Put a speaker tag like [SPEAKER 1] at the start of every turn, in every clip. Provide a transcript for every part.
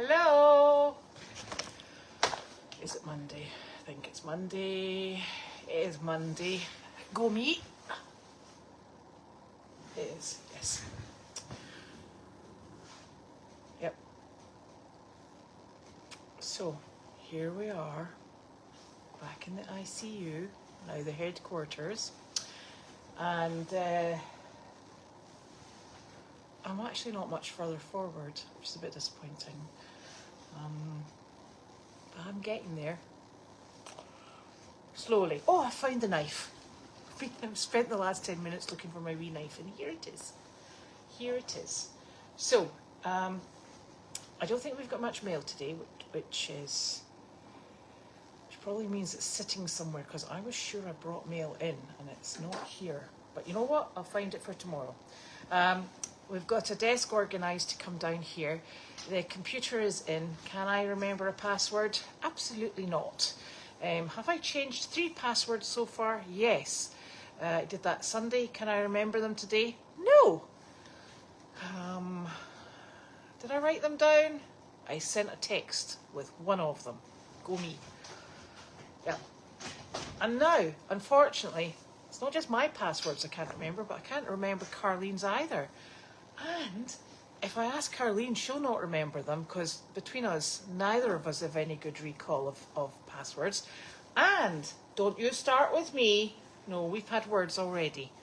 [SPEAKER 1] Hello. Is it Monday? I think it's Monday. It is Monday. Go me. It is, yes. Yep. So, here we are, back in the ICU, now the headquarters, and I'm actually not much further forward, which is a bit disappointing. But I'm getting there. Slowly. Oh, I found the knife. I've spent the last 10 minutes looking for my wee knife, and here it is. Here it is. So, I don't think we've got much mail today, which probably means it's sitting somewhere, because I was sure I brought mail in, and it's not here. But you know what? I'll find it for tomorrow. We've got a desk organised to come down here. The computer is in. Can I remember a password? Absolutely not. Have I changed 3 passwords so far? Yes. I did that Sunday. Can I remember them today? No. Did I write them down? I sent a text with one of them. Go me. Yeah. And now, unfortunately, it's not just my passwords I can't remember, but I can't remember Carlene's either. And if I ask Carlene, she'll not remember them, because between us, neither of us have any good recall of passwords. And don't you start with me. No, we've had words already.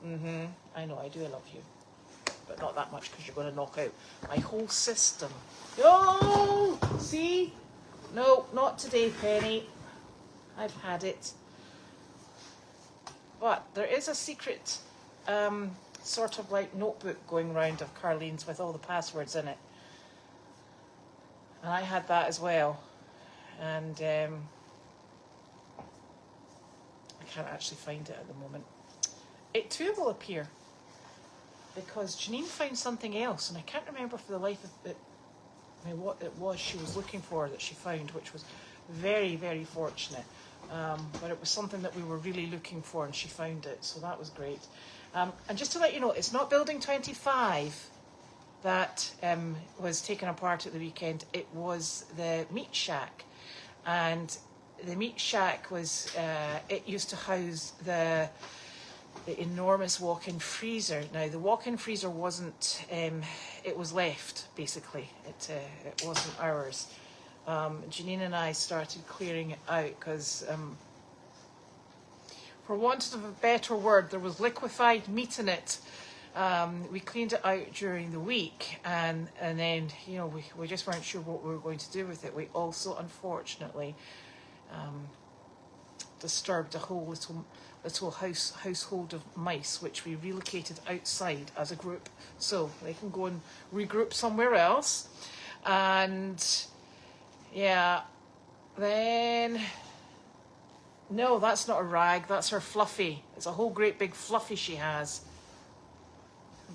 [SPEAKER 1] I know, I do love you. But not that much, because you're going to knock out my whole system. Oh, see? No, not today, Penny. I've had it. But there is a secret sort of like notebook going round of Carlene's with all the passwords in it. And I had that as well. And I can't actually find it at the moment. It too will appear, because Janine found something else, and I can't remember for the life of it what it was she was looking for that she found, which was very, very fortunate. But it was something that we were really looking for, and she found it, so that was great. And just to let you know, it's not Building 25 that was taken apart at the weekend. It was the meat shack. And the meat shack was, it used to house the enormous walk-in freezer. Now, the walk-in freezer wasn't, it was left, basically. It wasn't ours. Janine and I started clearing it out because, for want of a better word, there was liquefied meat in it. We cleaned it out during the week, and then, you know, we just weren't sure what we were going to do with it. We also, unfortunately, disturbed a whole little household of mice, which we relocated outside as a group, so they can go and regroup somewhere else. And yeah, then no, that's not a rag, that's her fluffy. It's a whole great big fluffy she has.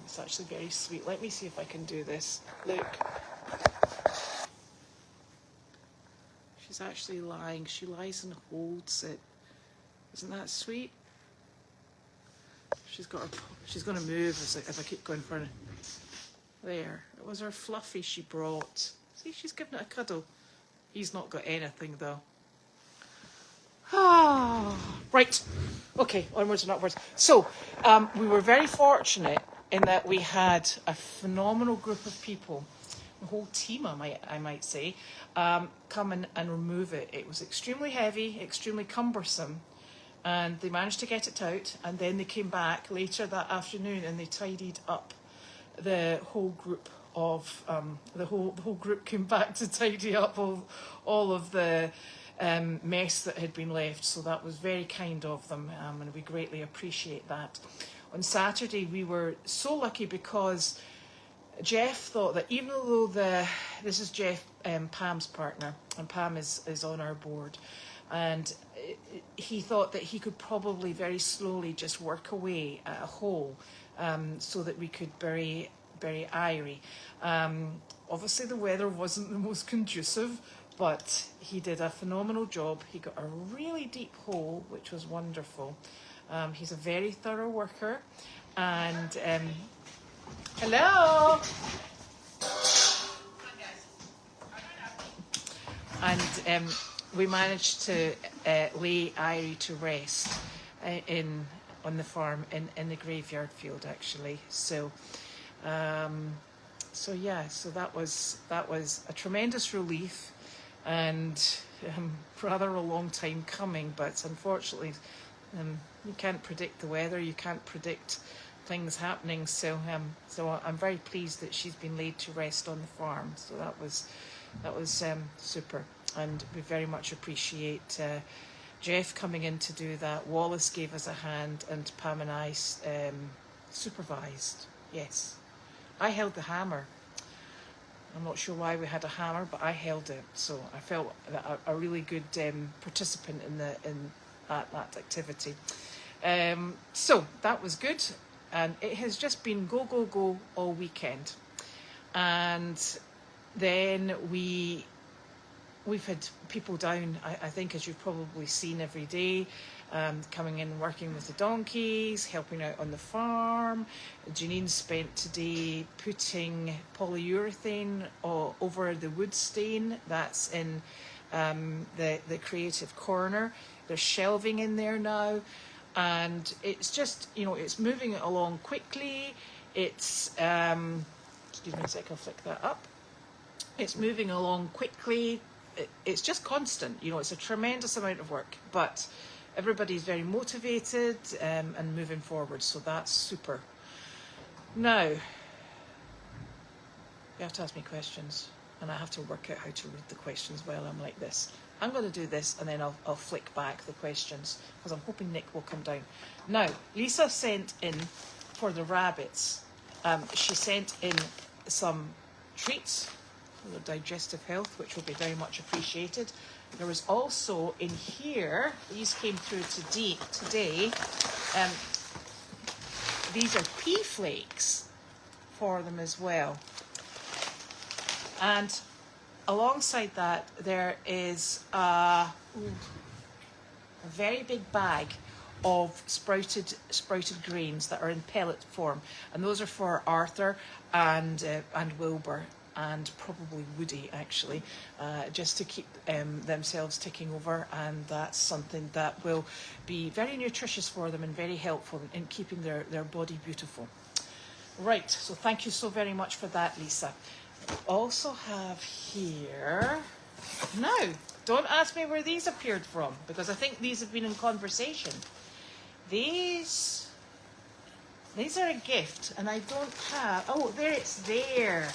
[SPEAKER 1] It's actually very sweet. Let me see if I can do this. Look, she's actually lying. She lies and holds it. Isn't that sweet? She's going to move if I keep going for it. There, it was her fluffy she brought. See, she's giving it a cuddle. He's not got anything though. Right, okay, onwards and upwards. So, we were very fortunate in that we had a phenomenal group of people, a whole team I might say, come in and remove it. It was extremely heavy, extremely cumbersome, and they managed to get it out, and then they came back later that afternoon and they tidied up the whole group of, the whole group came back to tidy up all of the mess that had been left, so that was very kind of them, and we greatly appreciate that. On Saturday we were so lucky because Jeff thought that even though this is Jeff, Pam's partner, and Pam is on our board, and he thought that he could probably very slowly just work away at a hole so that we could bury Irie. Obviously the weather wasn't the most conducive, but he did a phenomenal job. He got a really deep hole, which was wonderful. He's a very thorough worker, and hello. and we managed to lay Irie to rest on the farm in the graveyard field actually. So yeah, so that was a tremendous relief, and rather a long time coming, but unfortunately you can't predict the weather, you can't predict things happening, so I'm very pleased that she's been laid to rest on the farm. So that was super, and we very much appreciate Jeff coming in to do that. Wallace gave us a hand, and Pam and I supervised. Yes, I held the hammer. I'm not sure why we had a hammer, but I held it, so I felt a really good participant in that activity. So that was good, and it has just been go go go all weekend, and then we've had people down, I think, as you've probably seen, every day, coming in, working with the donkeys, helping out on the farm. Janine spent today putting polyurethane over the wood stain that's in the creative corner. There's shelving in there now, and it's just, it's moving along quickly. It's excuse me a sec, I'll flick that up. It's moving along quickly. It's just constant, it's a tremendous amount of work, but everybody's very motivated and moving forward, so that's super. Now, you have to ask me questions, and I have to work out how to read the questions while I'm like this. I'm going to do this, and then I'll flick back the questions, because I'm hoping Nick will come down. Now, Lisa sent in, for the rabbits, she sent in some treats for their digestive health, which will be very much appreciated. There was also in here, these came through today, these are pea flakes for them as well. And alongside that, there is a very big bag of sprouted grains that are in pellet form, and those are for Arthur and Wilbur, and probably Woody actually, just to keep themselves ticking over, and that's something that will be very nutritious for them and very helpful in keeping their body beautiful. Right, so thank you so very much for that, Lisa. We also have here, now, don't ask me where these appeared from, because I think these have been in conversation. These are a gift, and I don't have, oh, there, it's there.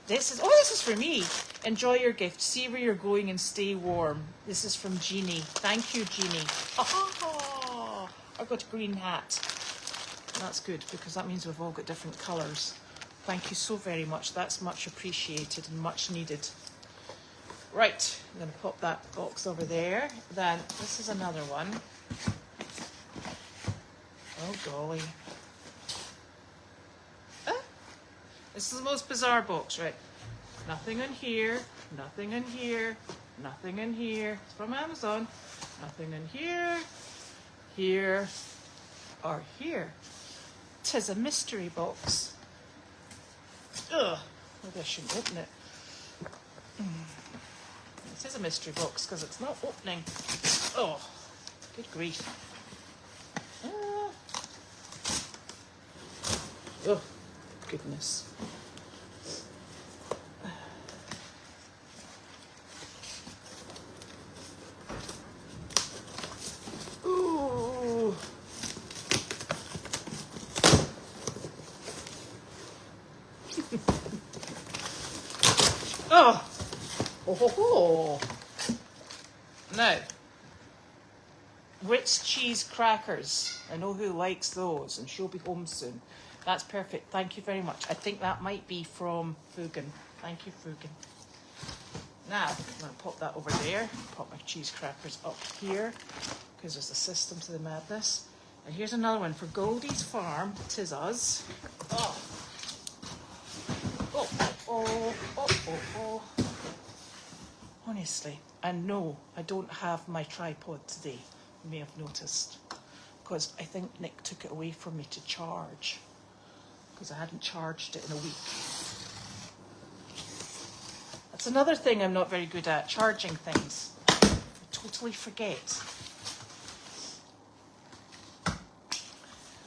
[SPEAKER 1] This is for me. Enjoy your gift. See where you're going and stay warm. This is from Jeannie. Thank you, Jeannie. Oh, I've got a green hat. That's good, because that means we've all got different colours. Thank you so very much. That's much appreciated and much needed. Right, I'm going to pop that box over there. Then this is another one. Oh, golly. This is the most bizarre box, right? Nothing in here, nothing in here, nothing in here. It's from Amazon. Nothing in here, here, or here. 'Tis a mystery box. Ugh, maybe I shouldn't open it. It is a mystery box because it's not opening. Oh, good grief. Oh, goodness. Ooh. Oh. Oh ho ho. Now, Ritz cheese crackers. I know who likes those, and she'll be home soon. That's perfect. Thank you very much. I think that might be from Fugan. Thank you, Fugan. Now, I'm going to pop that over there. Pop my cheese crackers up here, because there's a system to the madness. And here's another one for Goldy's farm. 'Tis us. Oh. Oh, oh, oh, oh, oh. Honestly, and no, I don't have my tripod today. You may have noticed, because I think Nick took it away from me to charge, because I hadn't charged it in a week. That's It's another thing I'm not very good at, charging things. I totally forget.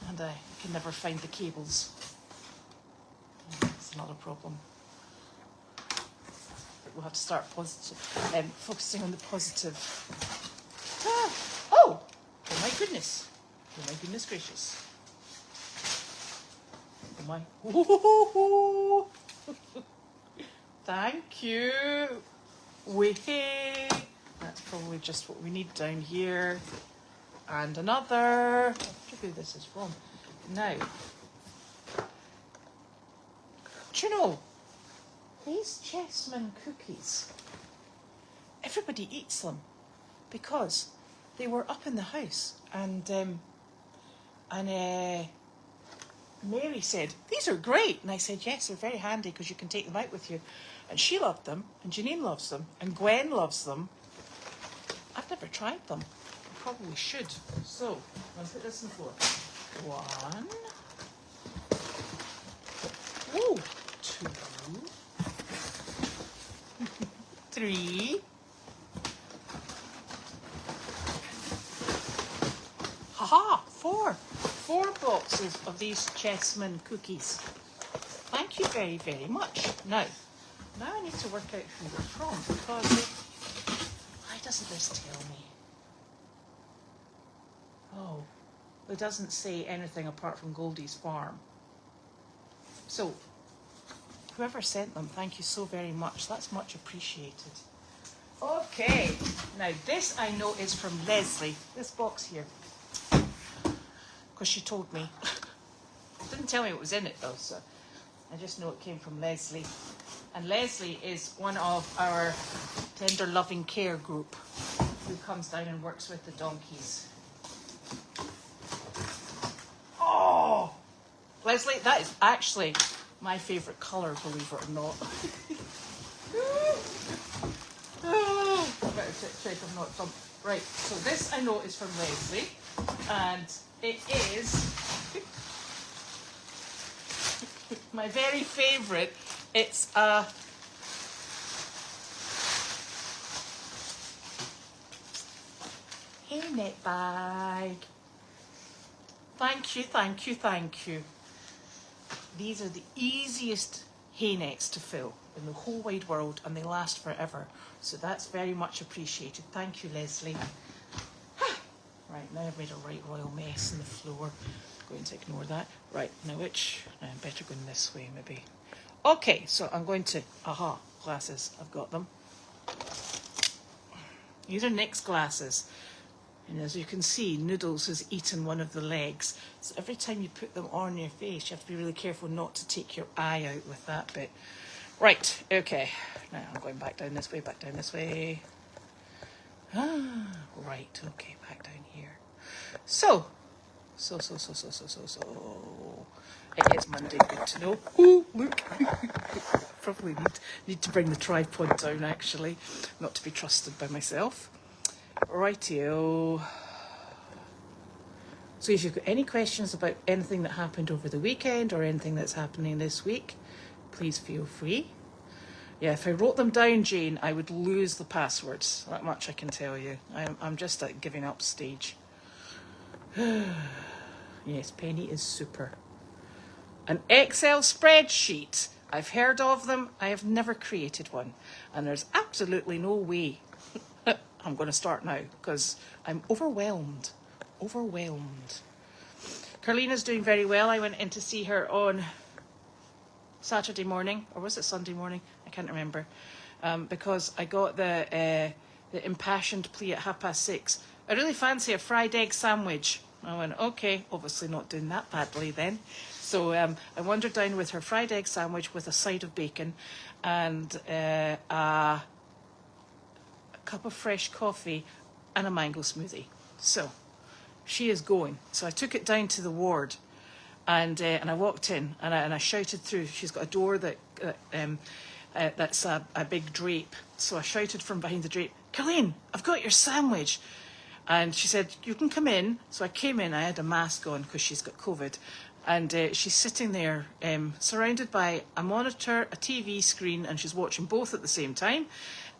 [SPEAKER 1] And I can never find the cables. It's not a problem. But we'll have to start focusing on the positive. Oh my goodness. Oh my goodness gracious. Oh my. Ooh. Thank you. Way. That's probably just what we need down here. And another. Maybe this is wrong. Now, do you know, these Chessman cookies, everybody eats them because they were up in the house, and Mary said, these are great. And I said, yes, they're very handy because you can take them out with you. And she loved them, and Janine loves them, and Gwen loves them. I've never tried them. I probably should. So, I'll put this on the floor. 1, 2, 3. Haha, 4. 4 boxes of these Chessman cookies. Thank you very, very much. Now I need to work out who they're from, because why doesn't this tell me? Oh, it doesn't say anything apart from Goldy's farm. So, whoever sent them, thank you so very much. That's much appreciated. Okay, now this I know is from Leslie, this box here. Because she told me. Didn't tell me what was in it though, so I just know it came from Leslie. And Leslie is one of our tender loving care group who comes down and works with the donkeys. Oh, Leslie, that is actually my favourite colour, believe it or not. I better check I'm not from. Right, so this I know is from Leslie, and it is my very favourite. It's a hay net bag. Thank you, thank you, thank you. These are the easiest hay nets to fill in the whole wide world, and they last forever. So that's very much appreciated. Thank you, Leslie. Right, now I've made a right royal mess in the floor. I'm going to ignore that. Right, now I'm better going this way maybe. Okay, so I'm going to, glasses, I've got them. These are Nick's glasses. And as you can see, Noodles has eaten one of the legs. So every time you put them on your face, you have to be really careful not to take your eye out with that bit. Right, okay. Now I'm going back down this way, back down this way. Right, okay, back down here. So. It is Monday, good to know. Oh, look. Probably need to bring the tripod down, actually. Not to be trusted by myself. Rightio. So if you've got any questions about anything that happened over the weekend or anything that's happening this week, please feel free. Yeah, if I wrote them down, Jane, I would lose the passwords. That much I can tell you. I'm just at giving up stage. Yes, Penny is super. An Excel spreadsheet. I've heard of them. I have never created one. And there's absolutely no way I'm going to start now because I'm overwhelmed. Carlina's doing very well. I went in to see her on Saturday morning, or was it Sunday morning? I can't remember. Because I got the impassioned plea at 6:30. I really fancy a fried egg sandwich. I went, okay, obviously not doing that badly then. So I wandered down with her fried egg sandwich with a side of bacon and a cup of fresh coffee and a mango smoothie. So she is going. So I took it down to the ward and I walked in and I shouted through. She's got a door that's a big drape. So I shouted from behind the drape, Colleen, I've got your sandwich. And she said, you can come in. So I came in, I had a mask on because she's got COVID. And she's sitting there surrounded by a monitor, a TV screen, and she's watching both at the same time.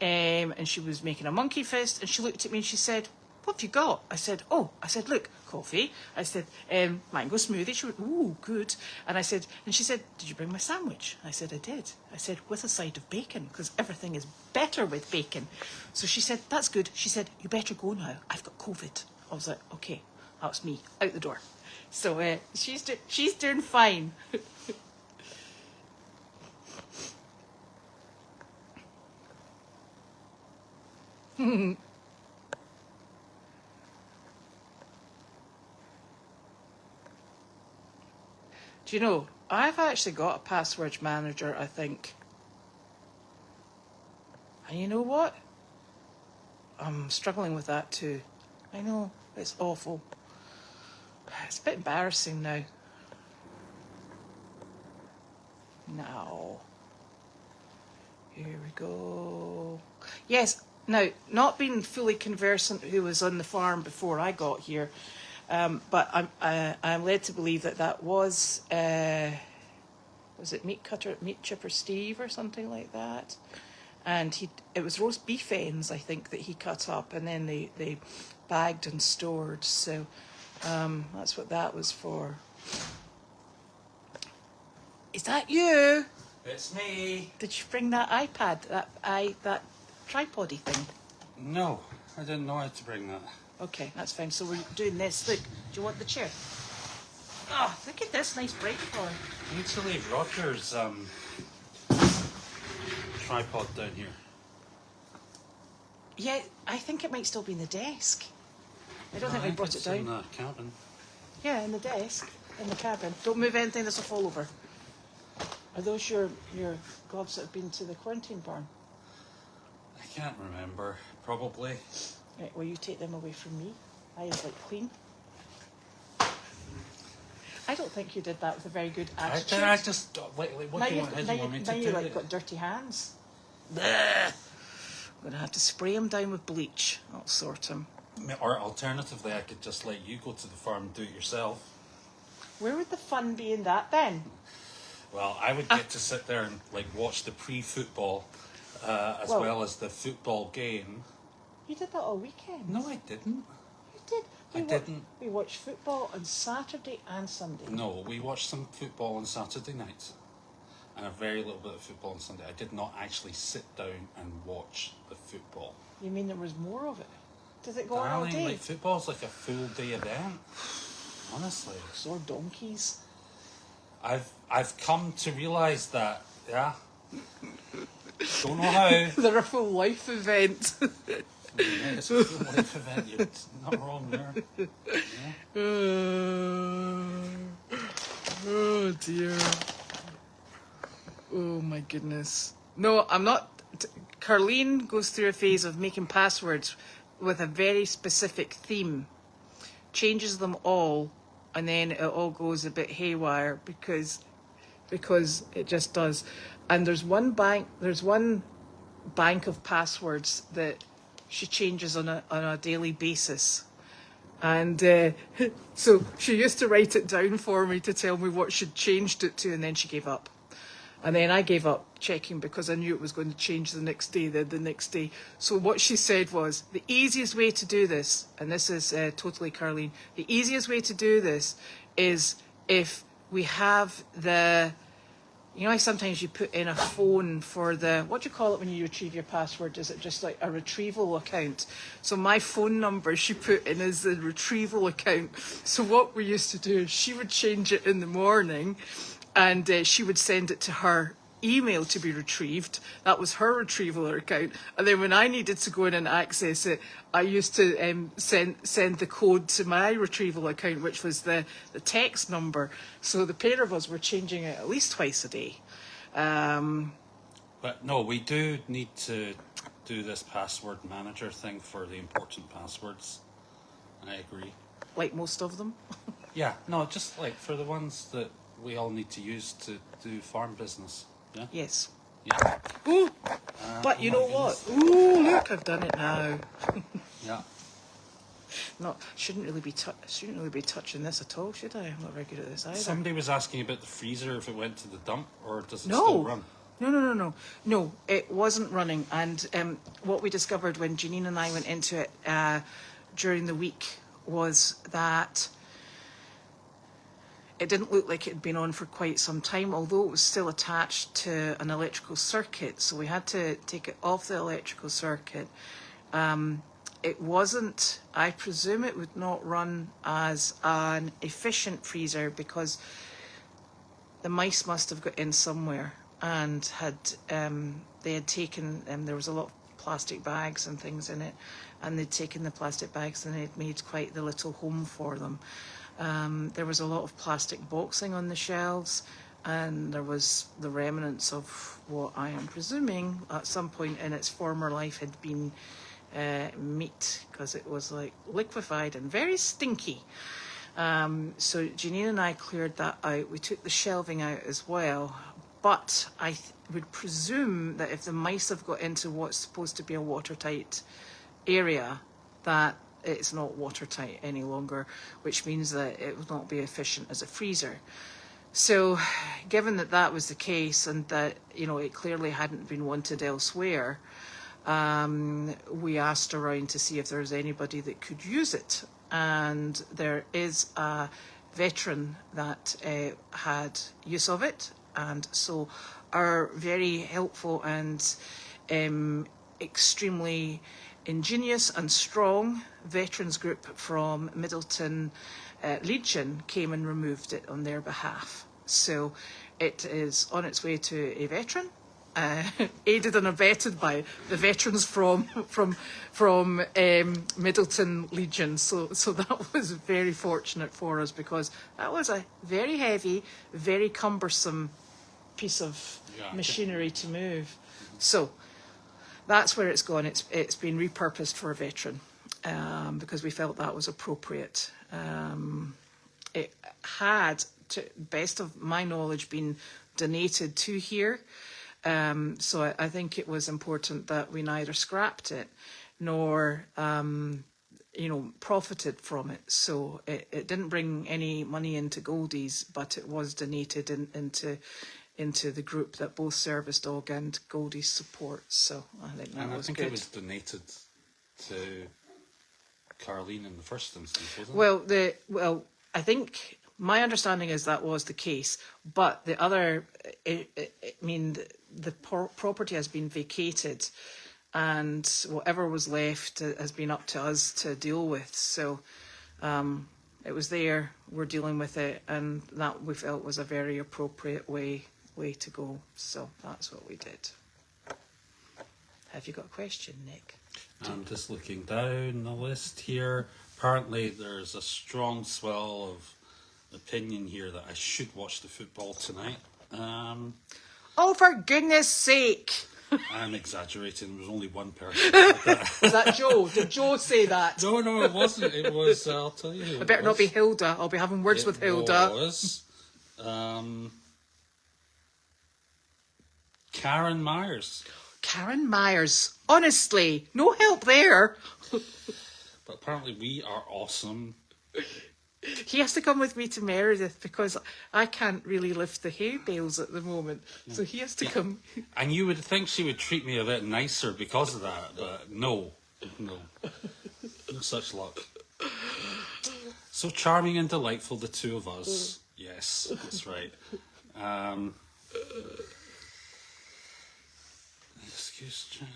[SPEAKER 1] And she was making a monkey fist, and she looked at me and she said, "What have you got?" I said, look, coffee. I said, mango smoothie. She went, "Ooh, good." And she said, "Did you bring my sandwich?" I said, "I did." I said, "With a side of bacon, because everything is better with bacon." So she said, "That's good." She said, "You better go now. I've got COVID." I was like, okay, that's me, out the door. So she's doing fine. Do you know, I've actually got a password manager, I think. And you know what? I'm struggling with that too. I know, it's awful. It's a bit embarrassing now. Now. Here we go. Yes, now, not being fully conversant who was on the farm before I got here, but I'm led to believe that was it Meat Chipper Steve or something like that? And it was roast beef ends, I think, that he cut up, and then they bagged and stored. So that's what that was for. Is that you?
[SPEAKER 2] It's me.
[SPEAKER 1] Did you bring that iPad, that tripod-y thing?
[SPEAKER 2] No, I didn't know how to bring that.
[SPEAKER 1] Okay, that's fine. So we're doing this. Look, do you want the chair? Oh, look at this nice break form.
[SPEAKER 2] I need to leave Roger's tripod down here.
[SPEAKER 1] Yeah, I think it might still be in the desk. I don't think we brought it down.
[SPEAKER 2] In the cabin.
[SPEAKER 1] Yeah, in the desk, in the cabin. Don't move anything, this will fall over. Are those your gloves that have been to the quarantine barn?
[SPEAKER 2] I can't remember. Probably.
[SPEAKER 1] Right, well, you take them away from me. I was like clean. I don't think you did that with a very good attitude.
[SPEAKER 2] I just what do you want? How do you want me to do it?
[SPEAKER 1] Now you've got dirty hands. I'm going to have to spray them down with bleach. I'll sort them.
[SPEAKER 2] Or alternatively, I could just let you go to the farm and do it yourself.
[SPEAKER 1] Where would the fun be in that then?
[SPEAKER 2] Well, I would get to sit there and watch the pre-football as well as the football game.
[SPEAKER 1] You did that all weekend.
[SPEAKER 2] No, I didn't.
[SPEAKER 1] You did.
[SPEAKER 2] I didn't.
[SPEAKER 1] We watched football on Saturday and Sunday.
[SPEAKER 2] No, we watched some football on Saturday night and a very little bit of football on Sunday. I did not actually sit down and watch the football.
[SPEAKER 1] You mean there was more of it? Does it go on all day?
[SPEAKER 2] Football's like a full day event. Honestly.
[SPEAKER 1] Sore donkeys.
[SPEAKER 2] I've come to realise that, yeah. Don't know how.
[SPEAKER 1] They're a full life event.
[SPEAKER 2] Yeah, it's a full life event. You're not wrong there. Yeah.
[SPEAKER 1] Oh dear. Oh my goodness. No, I'm not. Carleen goes through a phase of making passwords with a very specific theme, changes them all, and then it all goes a bit haywire because it just does. And there's one bank of passwords that she changes on a daily basis. And so she used to write it down for me to tell me what she'd changed it to, and then she gave up. And then I gave up checking because I knew it was going to change the next day, the next day. So what she said was, the easiest way to do this, and this is totally Carleen, the easiest way to do this is if we have you know, sometimes you put in a phone for what do you call it when you retrieve your password? Is it just like a retrieval account? So my phone number she put in as the retrieval account. So what we used to do is she would change it in the morning, and she would send it to her email to be retrieved. That was her retrieval account. And then when I needed to go in and access it, I used to send the code to my retrieval account, which was the text number. So the pair of us were changing it at least twice a day.
[SPEAKER 2] But no, we do need to do this password manager thing for the important passwords. I agree.
[SPEAKER 1] Like most of them?
[SPEAKER 2] Yeah, no, just like for the ones that we all need to use to do farm business. Yeah?
[SPEAKER 1] Yes.
[SPEAKER 2] Yeah.
[SPEAKER 1] Ooh, but you know what? Ooh, look, I've done it now.
[SPEAKER 2] Yeah.
[SPEAKER 1] shouldn't really be touching this at all, should I? I'm not very good at this either.
[SPEAKER 2] Somebody was asking about the freezer, if it went to the dump, or does it
[SPEAKER 1] No.
[SPEAKER 2] still run?
[SPEAKER 1] No, it wasn't running. And what we discovered when Janine and I went into it during the week was that it didn't look like it had been on for quite some time, although it was still attached to an electrical circuit. So we had to take it off the electrical circuit. It wasn't, I presume it would not run as an efficient freezer because the mice must have got in somewhere and they had taken, there was a lot of plastic bags and things in it, and they'd taken the plastic bags and they'd made quite the little home for them. There was a lot of plastic boxing on the shelves, and there was the remnants of what I am presuming at some point in its former life had been meat, because it was like liquefied and very stinky. So Janine and I cleared that out. We took the shelving out as well, but I would presume that if the mice have got into what's supposed to be a watertight area, that it's not watertight any longer, which means that it will not be efficient as a freezer. So given that that was the case, and that, you know, it clearly hadn't been wanted elsewhere, we asked around to see if there was anybody that could use it. And there is a veteran that had use of it, and so our very helpful and extremely ingenious and strong veterans group from Middleton Legion came and removed it on their behalf. So it is on its way to a veteran, aided and abetted by the veterans from Middleton Legion. So that was very fortunate for us, because that was a very heavy, very cumbersome piece of machinery to move. So that's where it's gone. It's been repurposed for a veteran, because we felt that was appropriate. It had, to best of my knowledge, been donated to here. So I think it was important that we neither scrapped it nor, profited from it. So it didn't bring any money into Goldy's, but it was donated into the group that both Service Dog and Goldy support. So I think that was good.
[SPEAKER 2] It was donated to Caroline in the first instance, wasn't it?
[SPEAKER 1] Well, I think my understanding is that was the case, but the other, the property has been vacated, and whatever was left has been up to us to deal with. So it was there, we're dealing with it, and that we felt was a very appropriate way to go. So that's what we did. Have you got a question, Nick?
[SPEAKER 2] I'm just looking down the list here. Apparently there's a strong swell of opinion here that I should watch the football tonight.
[SPEAKER 1] Oh, for goodness sake!
[SPEAKER 2] I'm exaggerating. There was only one person.
[SPEAKER 1] Was that Joe? Did Joe say that?
[SPEAKER 2] No, it wasn't. It was, I'll tell you who
[SPEAKER 1] it better not be Hilda. I'll be having words with Hilda.
[SPEAKER 2] It was Karen Myers.
[SPEAKER 1] Karen Myers. Honestly, no help there.
[SPEAKER 2] But apparently we are awesome.
[SPEAKER 1] He has to come with me to Meredith, because I can't really lift the hay bales at the moment. So he has to come.
[SPEAKER 2] And you would think she would treat me a bit nicer because of that, but no such luck. So charming and delightful, the two of us. Yes, that's right. Excuse me.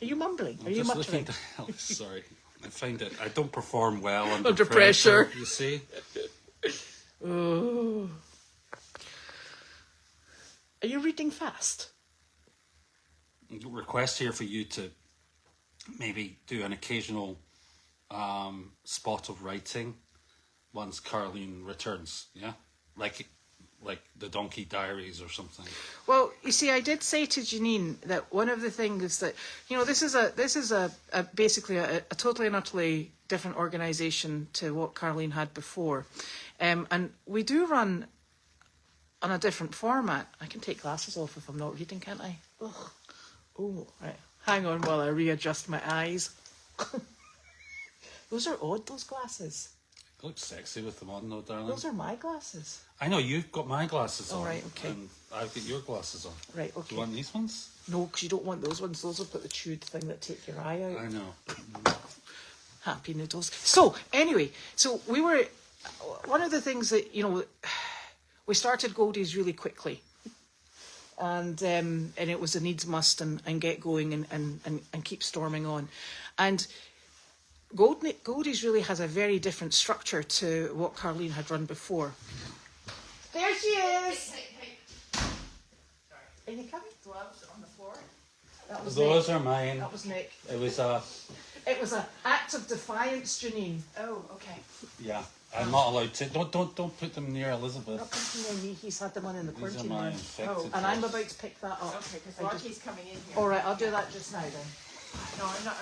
[SPEAKER 1] Are you mumbling? Are you
[SPEAKER 2] just
[SPEAKER 1] muttering?
[SPEAKER 2] Sorry. I don't perform well under
[SPEAKER 1] pressure.
[SPEAKER 2] You see?
[SPEAKER 1] Oh. Are you reading fast?
[SPEAKER 2] Request here for you to maybe do an occasional spot of writing once Caroline returns. Yeah, like the Donkey Diaries or something.
[SPEAKER 1] Well, you see, I did say to Janine that one of the things that, this is basically a totally and utterly different organisation to what Caroline had before, and we do run on a different format. I can take glasses off if I'm not reading, can't I? Ugh. Oh, right. Hang on while I readjust my eyes. Those are odd, those glasses.
[SPEAKER 2] You look sexy with them on, though, darling.
[SPEAKER 1] Those are my glasses.
[SPEAKER 2] I know, you've got my glasses on.
[SPEAKER 1] Oh, right, okay.
[SPEAKER 2] And I've got your glasses on.
[SPEAKER 1] Right,
[SPEAKER 2] Do
[SPEAKER 1] okay.
[SPEAKER 2] you want these ones?
[SPEAKER 1] No, because you don't want those ones. Those have got the chewed thing that take your eye out.
[SPEAKER 2] I know.
[SPEAKER 1] Happy noodles. So, anyway, so we were... One of the things that, you know, we started Goldy's really quickly. And it was a needs must and get going and keep storming on. And Goldy's really has a very different structure to what Carleen had run before. There she is!
[SPEAKER 3] Hey.
[SPEAKER 1] Are you coming?
[SPEAKER 3] Gloves on the floor.
[SPEAKER 1] That was
[SPEAKER 2] Those
[SPEAKER 1] Nick.
[SPEAKER 2] are mine.
[SPEAKER 1] That was Nick.
[SPEAKER 2] It was
[SPEAKER 1] It was an act of defiance, Janine.
[SPEAKER 3] Oh, okay.
[SPEAKER 2] yeah. I'm not allowed to. Don't put them near
[SPEAKER 1] Not
[SPEAKER 2] Elizabeth.
[SPEAKER 1] thinking me. He's had them on in the
[SPEAKER 2] These are
[SPEAKER 1] quarantine
[SPEAKER 2] my
[SPEAKER 1] room.
[SPEAKER 2] infected.
[SPEAKER 1] And I'm
[SPEAKER 2] ones.
[SPEAKER 1] about to pick that up.
[SPEAKER 3] Okay, because
[SPEAKER 1] I just-
[SPEAKER 3] Rocky's coming in here.
[SPEAKER 1] All right, I'll do that just now then.
[SPEAKER 3] No, I'm not.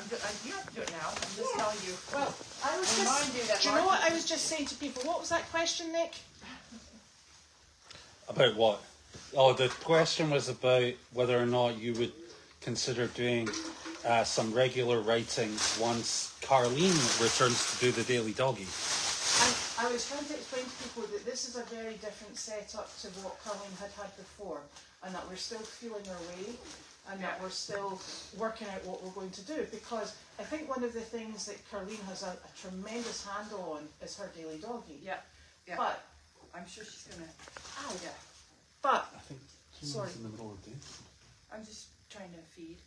[SPEAKER 3] You have to do it now. I'm just telling you.
[SPEAKER 1] Well, I was
[SPEAKER 3] Remind you that
[SPEAKER 1] do you know what
[SPEAKER 3] Marky-
[SPEAKER 1] I was just saying to people? What was that question, Nick?
[SPEAKER 2] About what? Oh, the question was about whether or not you would consider doing some regular writing once Carleen returns to do the Daily Doggy.
[SPEAKER 1] I was trying to explain to people that this is a very different setup to what Carleen had before, and that we're still feeling our way, and that we're still working out what we're going to do. Because I think one of the things that Carleen has a tremendous handle on is her Daily Doggy.
[SPEAKER 3] Yeah. Yeah.
[SPEAKER 1] But
[SPEAKER 3] I'm sure she's gonna.
[SPEAKER 1] ow,
[SPEAKER 3] Yeah.
[SPEAKER 1] but
[SPEAKER 2] I think
[SPEAKER 1] Sorry.
[SPEAKER 2] in the middle of the day.
[SPEAKER 3] I'm just trying to feed.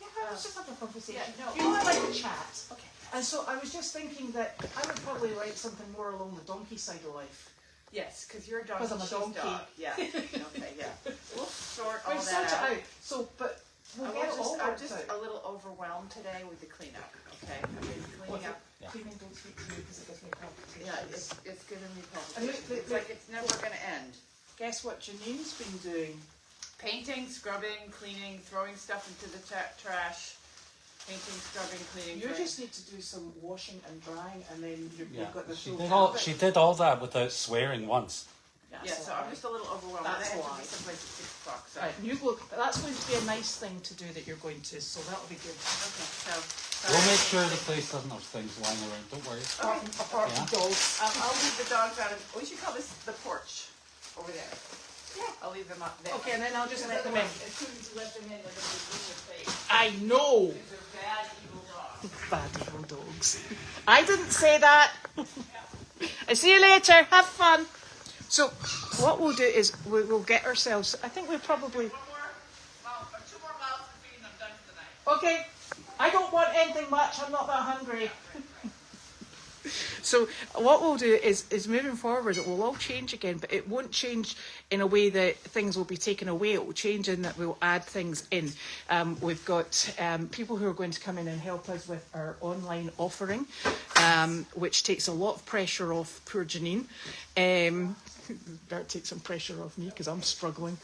[SPEAKER 1] yeah, let's just have a conversation.
[SPEAKER 3] Yeah, no.
[SPEAKER 1] You know, I like to chat.
[SPEAKER 3] Okay.
[SPEAKER 1] And so I was just thinking that I would probably write something more along the donkey side of life.
[SPEAKER 3] Yes, because you're a donkey.
[SPEAKER 1] 'Cause I'm a
[SPEAKER 3] she's
[SPEAKER 1] donkey.
[SPEAKER 3] Dog. Yeah. Okay. Yeah. We'll sort all
[SPEAKER 1] We'll
[SPEAKER 3] that
[SPEAKER 1] sort it
[SPEAKER 3] out.
[SPEAKER 1] out. So, but we'll
[SPEAKER 3] I'm
[SPEAKER 1] get it all
[SPEAKER 3] just, I'm
[SPEAKER 1] worked
[SPEAKER 3] just
[SPEAKER 1] out.
[SPEAKER 3] a little overwhelmed today with the cleanup. Okay. I've been cleaning up.
[SPEAKER 2] Yeah.
[SPEAKER 1] Cleaning, don't speak to me because it gives me palpitations.
[SPEAKER 3] Yeah, it's giving me
[SPEAKER 1] And
[SPEAKER 3] palpitations. It's like it's never gonna end.
[SPEAKER 1] Guess what Janine's been doing?
[SPEAKER 3] Painting, scrubbing, cleaning, throwing stuff into the trash. Painting, scrubbing, cleaning.
[SPEAKER 1] You
[SPEAKER 3] throwing-
[SPEAKER 1] just need to do some washing and drying, and then you've
[SPEAKER 2] Yeah,
[SPEAKER 1] got the
[SPEAKER 2] she
[SPEAKER 1] full
[SPEAKER 2] did all
[SPEAKER 1] habit.
[SPEAKER 2] she did all that without swearing once.
[SPEAKER 3] Yeah, so I'm just a little overwhelmed.
[SPEAKER 1] That's
[SPEAKER 3] I have to
[SPEAKER 1] why.
[SPEAKER 3] be someplace at 6 o'clock. So.
[SPEAKER 1] Right, you look. That's going to be a nice thing to do that you're going to. So that'll be good.
[SPEAKER 3] Okay, so.
[SPEAKER 2] We'll make sure the place doesn't have things lying around. Don't worry.
[SPEAKER 1] Apart from
[SPEAKER 2] Yeah.
[SPEAKER 1] dogs.
[SPEAKER 3] I'll leave the dogs out of. We should call this the porch over there. Yeah. I'll leave them up there.
[SPEAKER 1] Okay, and then I'll just let them in.
[SPEAKER 3] As soon as you let them in, they're going to be in your face.
[SPEAKER 1] I know.
[SPEAKER 3] Because they're bad, evil dogs.
[SPEAKER 1] Bad evil dogs. I didn't say that. I see you later. Have fun. So what we'll do is we'll get ourselves. I think we probably.
[SPEAKER 3] 2 more miles to feed and I'm done for the night.
[SPEAKER 1] Okay. I don't want anything much. I'm not that hungry. So what we'll do is moving forward, it will all change again, but it won't change in a way that things will be taken away. It will change in that we'll add things in. We've got people who are going to come in and help us with our online offering, which takes a lot of pressure off poor Janine. Better take some pressure off me because I'm struggling.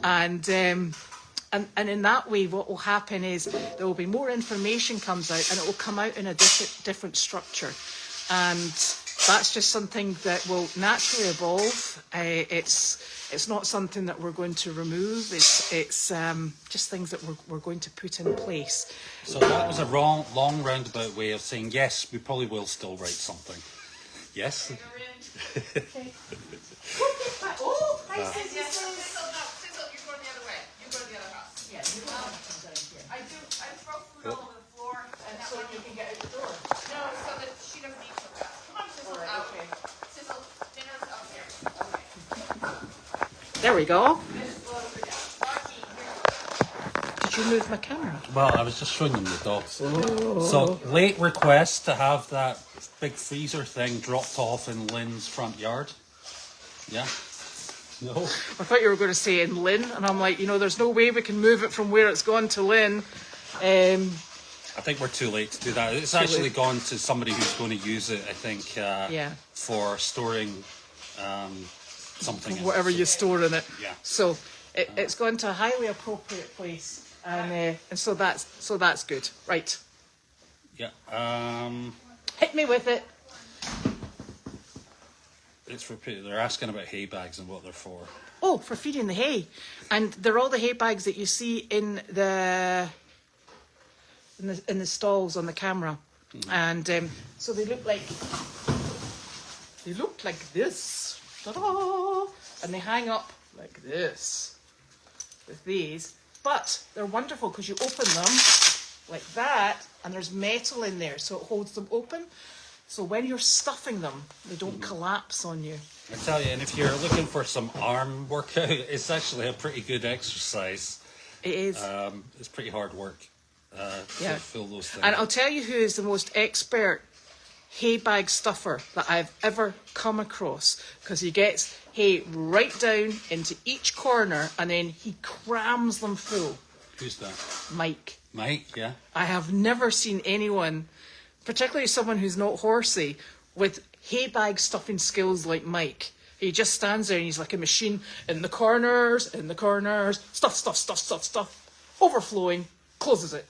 [SPEAKER 1] And in that way, what will happen is there will be more information comes out, and it will come out in a different structure. And that's just something that will naturally evolve. It's not something that we're going to remove. It's just things that we're going to put in place.
[SPEAKER 2] So that was a long roundabout way of saying yes. We probably will still write something. Yes.
[SPEAKER 1] Okay. Oh, hi,
[SPEAKER 3] Yes,
[SPEAKER 1] Sizzle.
[SPEAKER 3] Sizzle, no, Sizzle, you're going the other way. You go to the other house.
[SPEAKER 1] Yeah, you don't want to come down here.
[SPEAKER 3] I throw food all over the floor.
[SPEAKER 1] And so you can get out the door.
[SPEAKER 3] No, so that she doesn't eat so fast. Come on, Sizzle,
[SPEAKER 1] All right,
[SPEAKER 3] out.
[SPEAKER 1] okay.
[SPEAKER 3] Sizzle, dinner's up here. Okay.
[SPEAKER 1] There we go.
[SPEAKER 3] This blows her down. Marky, here.
[SPEAKER 1] Did you move my camera?
[SPEAKER 2] Well, I was just showing them the dogs. So late request to have that big freezer thing dropped off in Lynn's front yard. Yeah. No.
[SPEAKER 1] I thought you were going to say in Lynn, and I'm like, there's no way we can move it from where it's gone to Lynn.
[SPEAKER 2] I think we're too late to do that. It's actually
[SPEAKER 1] late.
[SPEAKER 2] gone to somebody who's going to use it, I think,
[SPEAKER 1] Yeah.
[SPEAKER 2] for storing something. in it.
[SPEAKER 1] Whatever you store in it.
[SPEAKER 2] Yeah.
[SPEAKER 1] So it's gone to a highly appropriate place, and so that's good. Right,
[SPEAKER 2] Yeah.
[SPEAKER 1] hit me with it.
[SPEAKER 2] It's repeated. They're asking about hay bags and what they're for.
[SPEAKER 1] Oh, for feeding the hay, and they're all the hay bags that you see in the stalls on the camera. And so they look like this. Ta-da! And they hang up like this with these. But they're wonderful because you open them like that, and there's metal in there, so it holds them open. So when you're stuffing them, they don't collapse on you.
[SPEAKER 2] I tell you, and if you're looking for some arm workout, it's actually a pretty good exercise.
[SPEAKER 1] It is.
[SPEAKER 2] It's pretty hard work
[SPEAKER 1] Yeah.
[SPEAKER 2] to fill those things.
[SPEAKER 1] And I'll tell you who is the most expert hay bag stuffer that I've ever come across, because he gets hay right down into each corner and then he crams them full.
[SPEAKER 2] Who's that?
[SPEAKER 1] Mike.
[SPEAKER 2] Mike, yeah?
[SPEAKER 1] I have never seen anyone, particularly someone who's not horsey, with hay bag stuffing skills like Mike. He just stands there and he's like a machine in the corners, stuff, overflowing, closes it.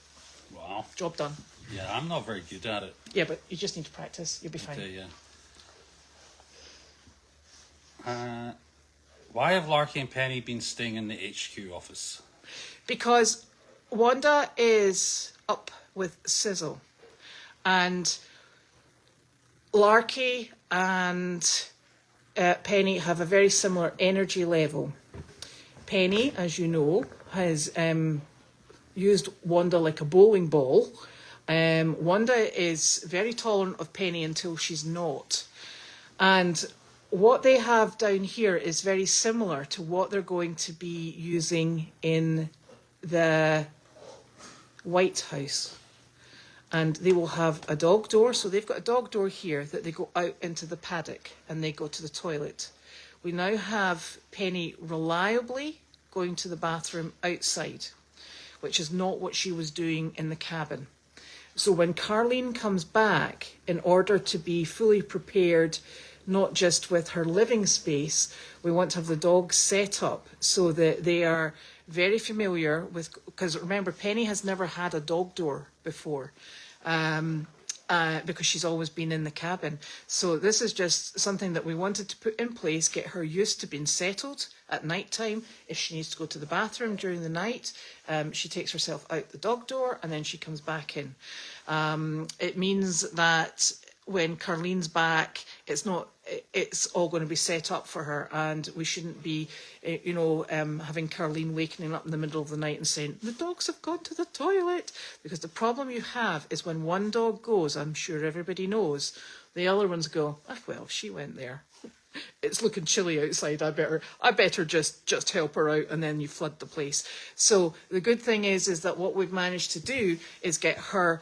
[SPEAKER 2] Wow.
[SPEAKER 1] Job done.
[SPEAKER 2] Yeah, I'm not very good at it.
[SPEAKER 1] Yeah, but you just need to practice. You'll be fine.
[SPEAKER 2] Okay, yeah. Why have Larky and Penny been staying in the HQ office?
[SPEAKER 1] Because Wanda is up with Sizzle, and Larky and Penny have a very similar energy level. Penny, as you know, has used Wanda like a bowling ball. Wanda is very tolerant of Penny until she's not. And what they have down here is very similar to what they're going to be using in the White House. And they will have a dog door. So they've got a dog door here that they go out into the paddock and they go to the toilet. We now have Penny reliably going to the bathroom outside, which is not what she was doing in the cabin. So when Carleen comes back, in order to be fully prepared, not just with her living space, we want to have the dogs set up so that they are very familiar with, because remember, Penny has never had a dog door before. Because she's always been in the cabin. So this is just something that we wanted to put in place, get her used to being settled at night time. If she needs to go to the bathroom during the night, she takes herself out the dog door and then she comes back in. It means that when Carleen's back, it's all going to be set up for her, and we shouldn't be, having Carleen waking up in the middle of the night and saying, the dogs have gone to the toilet. Because the problem you have is when one dog goes, I'm sure everybody knows, the other ones go, well, she went there. It's looking chilly outside. I better just help her out, and then you flood the place. So the good thing is that what we've managed to do is get her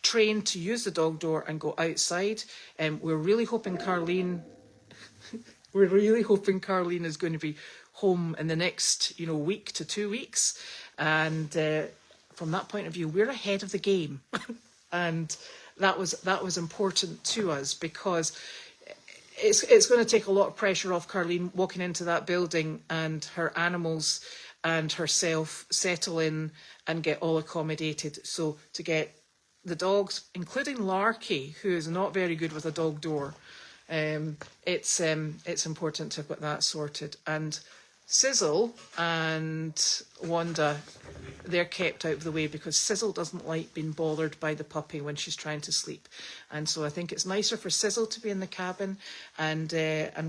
[SPEAKER 1] trained to use the dog door and go outside. We're really hoping Carleen is going to be home in the next week to 2 weeks, and from that point of view, we're ahead of the game. And that was important to us, because it's going to take a lot of pressure off Carleen walking into that building and her animals and herself settle in and get all accommodated. So to get the dogs, including Larky, who is not very good with a dog door, it's important to get that sorted. And Sizzle and Wanda, they're kept out of the way because Sizzle doesn't like being bothered by the puppy when she's trying to sleep. And so I think it's nicer for Sizzle to be in the cabin and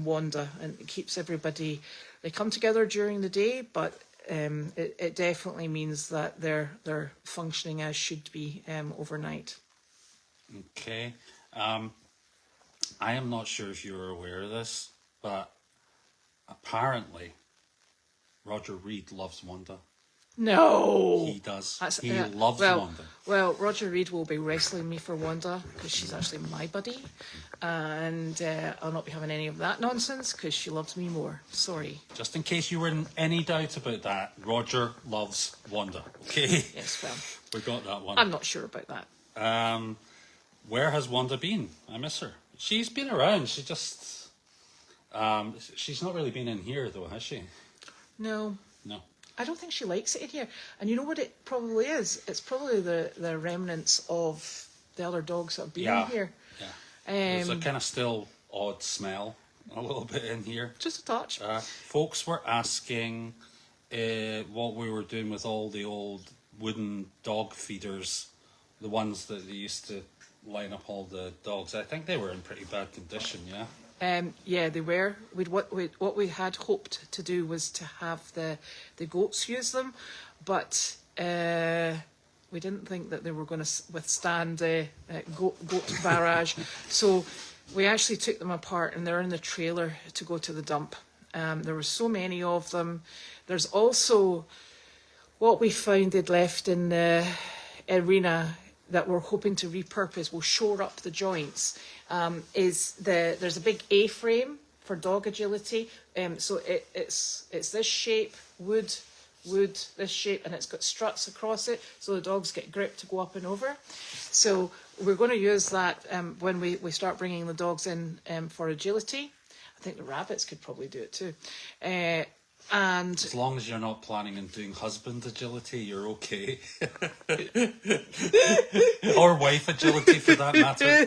[SPEAKER 1] Wanda, and it keeps everybody, they come together during the day, but it definitely means that they're functioning as should be overnight.
[SPEAKER 2] Okay. I am not sure if you're aware of this, but apparently Roger Reed loves Wanda.
[SPEAKER 1] No!
[SPEAKER 2] He does. He loves Wanda.
[SPEAKER 1] Well, Roger Reed will be wrestling me for Wanda because she's actually my buddy. And I'll not be having any of that nonsense because she loves me more. Sorry.
[SPEAKER 2] Just in case you were in any doubt about that, Roger loves Wanda. Okay?
[SPEAKER 1] Yes, well.
[SPEAKER 2] We got that one.
[SPEAKER 1] I'm not sure about that.
[SPEAKER 2] Where has Wanda been? I miss her. She's been around. She just... she's not really been in here, though, has she?
[SPEAKER 1] No.
[SPEAKER 2] No.
[SPEAKER 1] I don't think she likes it in here. And you know what it probably is? It's probably the remnants of the other dogs that have been in here.
[SPEAKER 2] Yeah. There's a kind of still odd smell a little bit in here.
[SPEAKER 1] Just a touch.
[SPEAKER 2] Folks were asking what we were doing with all the old wooden dog feeders, the ones that they used to line up all the dogs. I think they were in pretty bad condition, yeah?
[SPEAKER 1] Yeah, they were. What we had hoped to do was to have the goats use them, but we didn't think that they were going to withstand goat barrage. So we actually took them apart, and they're in the trailer to go to the dump. There were so many of them. There's also what we found they'd left in the arena that we're hoping to repurpose. Will shore up the joints. There's a big A-frame for dog agility. So it's this shape, wood, this shape, and it's got struts across it, so the dogs get grip to go up and over. So we're going to use that when we start bringing the dogs in for agility. I think the rabbits could probably do it too. And
[SPEAKER 2] as long as you're not planning on doing husband agility, you're okay. Or wife agility, for that matter.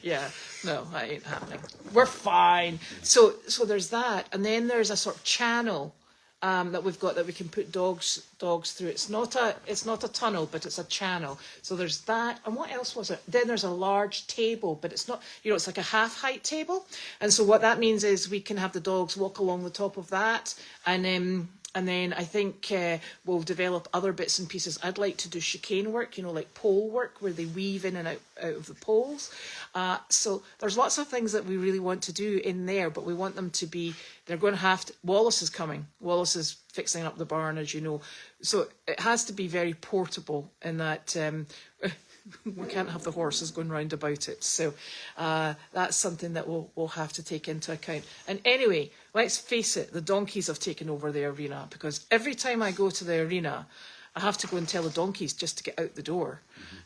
[SPEAKER 1] Yeah, no, that ain't happening. We're fine. So there's that, and then there's a sort of channel that we've got that we can put dogs through. It's not a tunnel, but it's a channel. So there's that, and what else was it? Then there's a large table, but it's not, it's like a half height table. And so what that means is we can have the dogs walk along the top of that, and then I think we'll develop other bits and pieces. I'd like to do chicane work, like pole work, where they weave in and out of the poles. So there's lots of things that we really want to do in there, but we want them to be, they're going to have to, Wallace is coming. Wallace is fixing up the barn, as you know. So it has to be very portable in that we can't have the horses going round about it. So that's something that we'll have to take into account. And anyway, let's face it, the donkeys have taken over the arena, because every time I go to the arena, I have to go and tell the donkeys just to get out the door.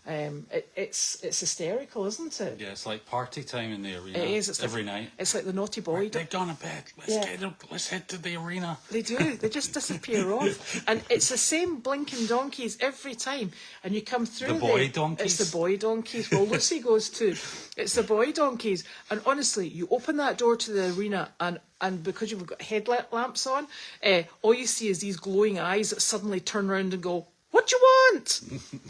[SPEAKER 1] It's hysterical, isn't it?
[SPEAKER 2] Yeah, it's like party time in the arena.
[SPEAKER 1] It is. It's
[SPEAKER 2] every
[SPEAKER 1] like,
[SPEAKER 2] night.
[SPEAKER 1] It's like the naughty boy.
[SPEAKER 2] Right, they've gone to bed. Let's head to the arena.
[SPEAKER 1] They do. They just disappear off. And it's the same blinking donkeys every time. And you come through
[SPEAKER 2] The boy
[SPEAKER 1] there,
[SPEAKER 2] donkeys?
[SPEAKER 1] It's the boy donkeys. Well, Lucy goes too. It's the boy donkeys. And honestly, you open that door to the arena, and because you've got headlamps on, all you see is these glowing eyes that suddenly turn around and go, "What you want?"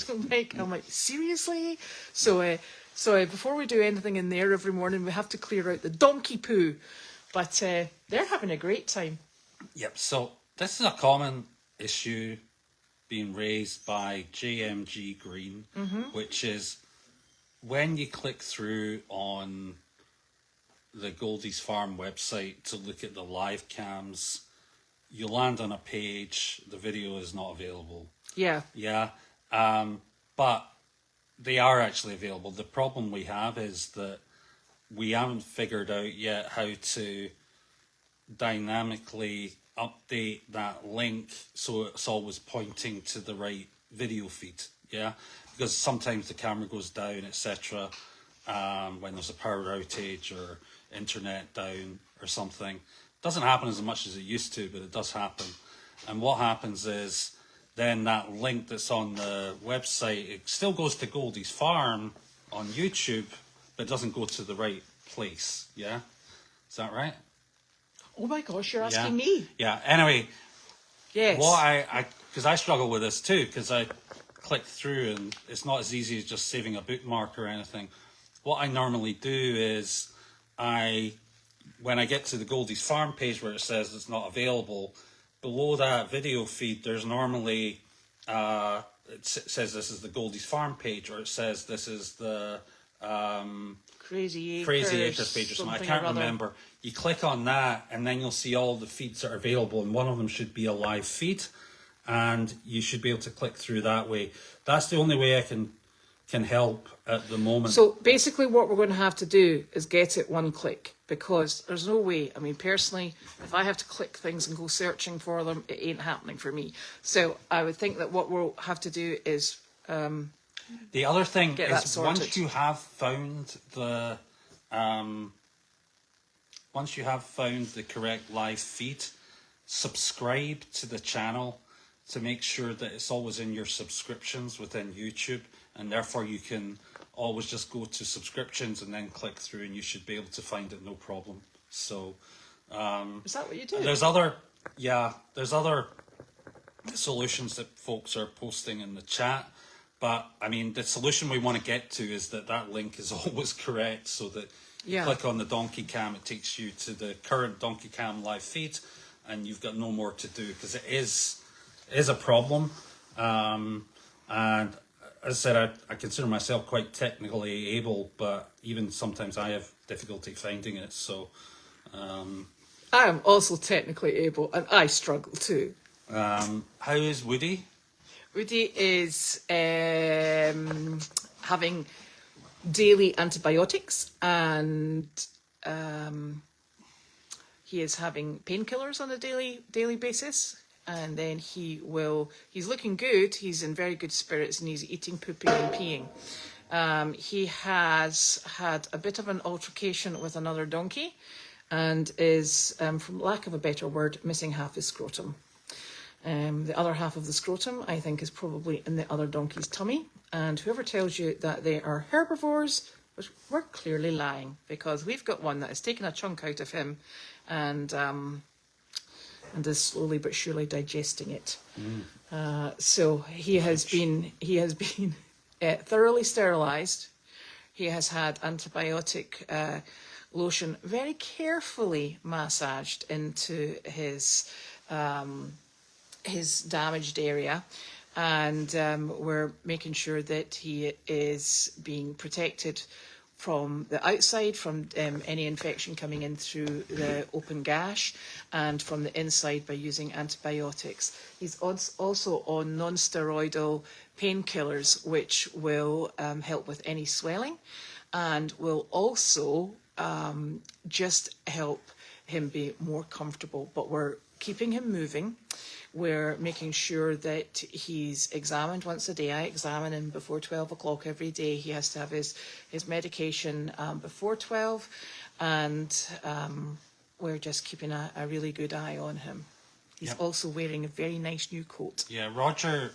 [SPEAKER 1] I'm like, seriously? So before we do anything in there every morning, we have to clear out the donkey poo. But they're having a great time.
[SPEAKER 2] Yep, so this is a common issue being raised by JMG Green, which is when you click through on the Goldy's Farm website to look at the live cams, you land on a page, the video is not available.
[SPEAKER 1] Yeah.
[SPEAKER 2] Yeah, but they are actually available. The problem we have is that we haven't figured out yet how to dynamically update that link so it's always pointing to the right video feed. Yeah, because sometimes the camera goes down, etc. When there's a power outage or internet down or something. It doesn't happen as much as it used to, but it does happen. And what happens is, then that link that's on the website, it still goes to Goldy's Farm on YouTube, but it doesn't go to the right place. Yeah? Is that right?
[SPEAKER 1] Oh my gosh, you're asking me.
[SPEAKER 2] Yeah, anyway.
[SPEAKER 1] Yes.
[SPEAKER 2] What because I struggle with this too, because I click through and it's not as easy as just saving a bookmark or anything. What I normally do is when I get to the Goldy's Farm page where it says it's not available, below that video feed, there's normally, it says this is the Goldy's Farm page, or it says this is the
[SPEAKER 1] Crazy
[SPEAKER 2] Acres page or something. I can't remember. You click on that, and then you'll see all the feeds that are available, and one of them should be a live feed, and you should be able to click through that way. That's the only way I can help at the moment.
[SPEAKER 1] So basically what we're going to have to do is get it one click, because there's no way, I mean, personally, if I have to click things and go searching for them, it ain't happening for me. So I would think that what we'll have to do is
[SPEAKER 2] the other thing is
[SPEAKER 1] sorted.
[SPEAKER 2] once you have found the correct live feed, subscribe to the channel to make sure that it's always in your subscriptions within YouTube, and therefore you can always just go to subscriptions and then click through, and you should be able to find it no problem. So
[SPEAKER 1] is that what you do?
[SPEAKER 2] there's other solutions that folks are posting in the chat, But I mean, the solution we want to get to is that link is always correct, so that you
[SPEAKER 1] Yeah.
[SPEAKER 2] click on the Donkey Cam, it takes you to the current Donkey Cam live feed, and you've got no more to do, because it is a problem. And as I said, I consider myself quite technically able, but even sometimes I have difficulty finding it. So
[SPEAKER 1] I am also technically able, and I struggle too.
[SPEAKER 2] how is Woody?
[SPEAKER 1] Rudy is having daily antibiotics, and he is having painkillers on a daily basis. And then he's looking good. He's in very good spirits, and he's eating, pooping, and peeing. He has had a bit of an altercation with another donkey, and is, from lack of a better word, missing half his scrotum. The other half of the scrotum, I think, is probably in the other donkey's tummy. And whoever tells you that they are herbivores, we're clearly lying, because we've got one that has taken a chunk out of him, and is slowly but surely digesting it. So he has been thoroughly sterilised. He has had antibiotic lotion very carefully massaged into his damaged area, and we're making sure that he is being protected from the outside, from any infection coming in through the open gash, and from the inside by using antibiotics. He's also on non-steroidal painkillers, which will help with any swelling, and will also just help him be more comfortable. But we're keeping him moving. We're making sure that he's examined once a day. I examine him before 12 o'clock every day. He has to have his medication before 12, and we're just keeping a really good eye on him. He's also wearing a very nice new coat.
[SPEAKER 2] Yeah, Roger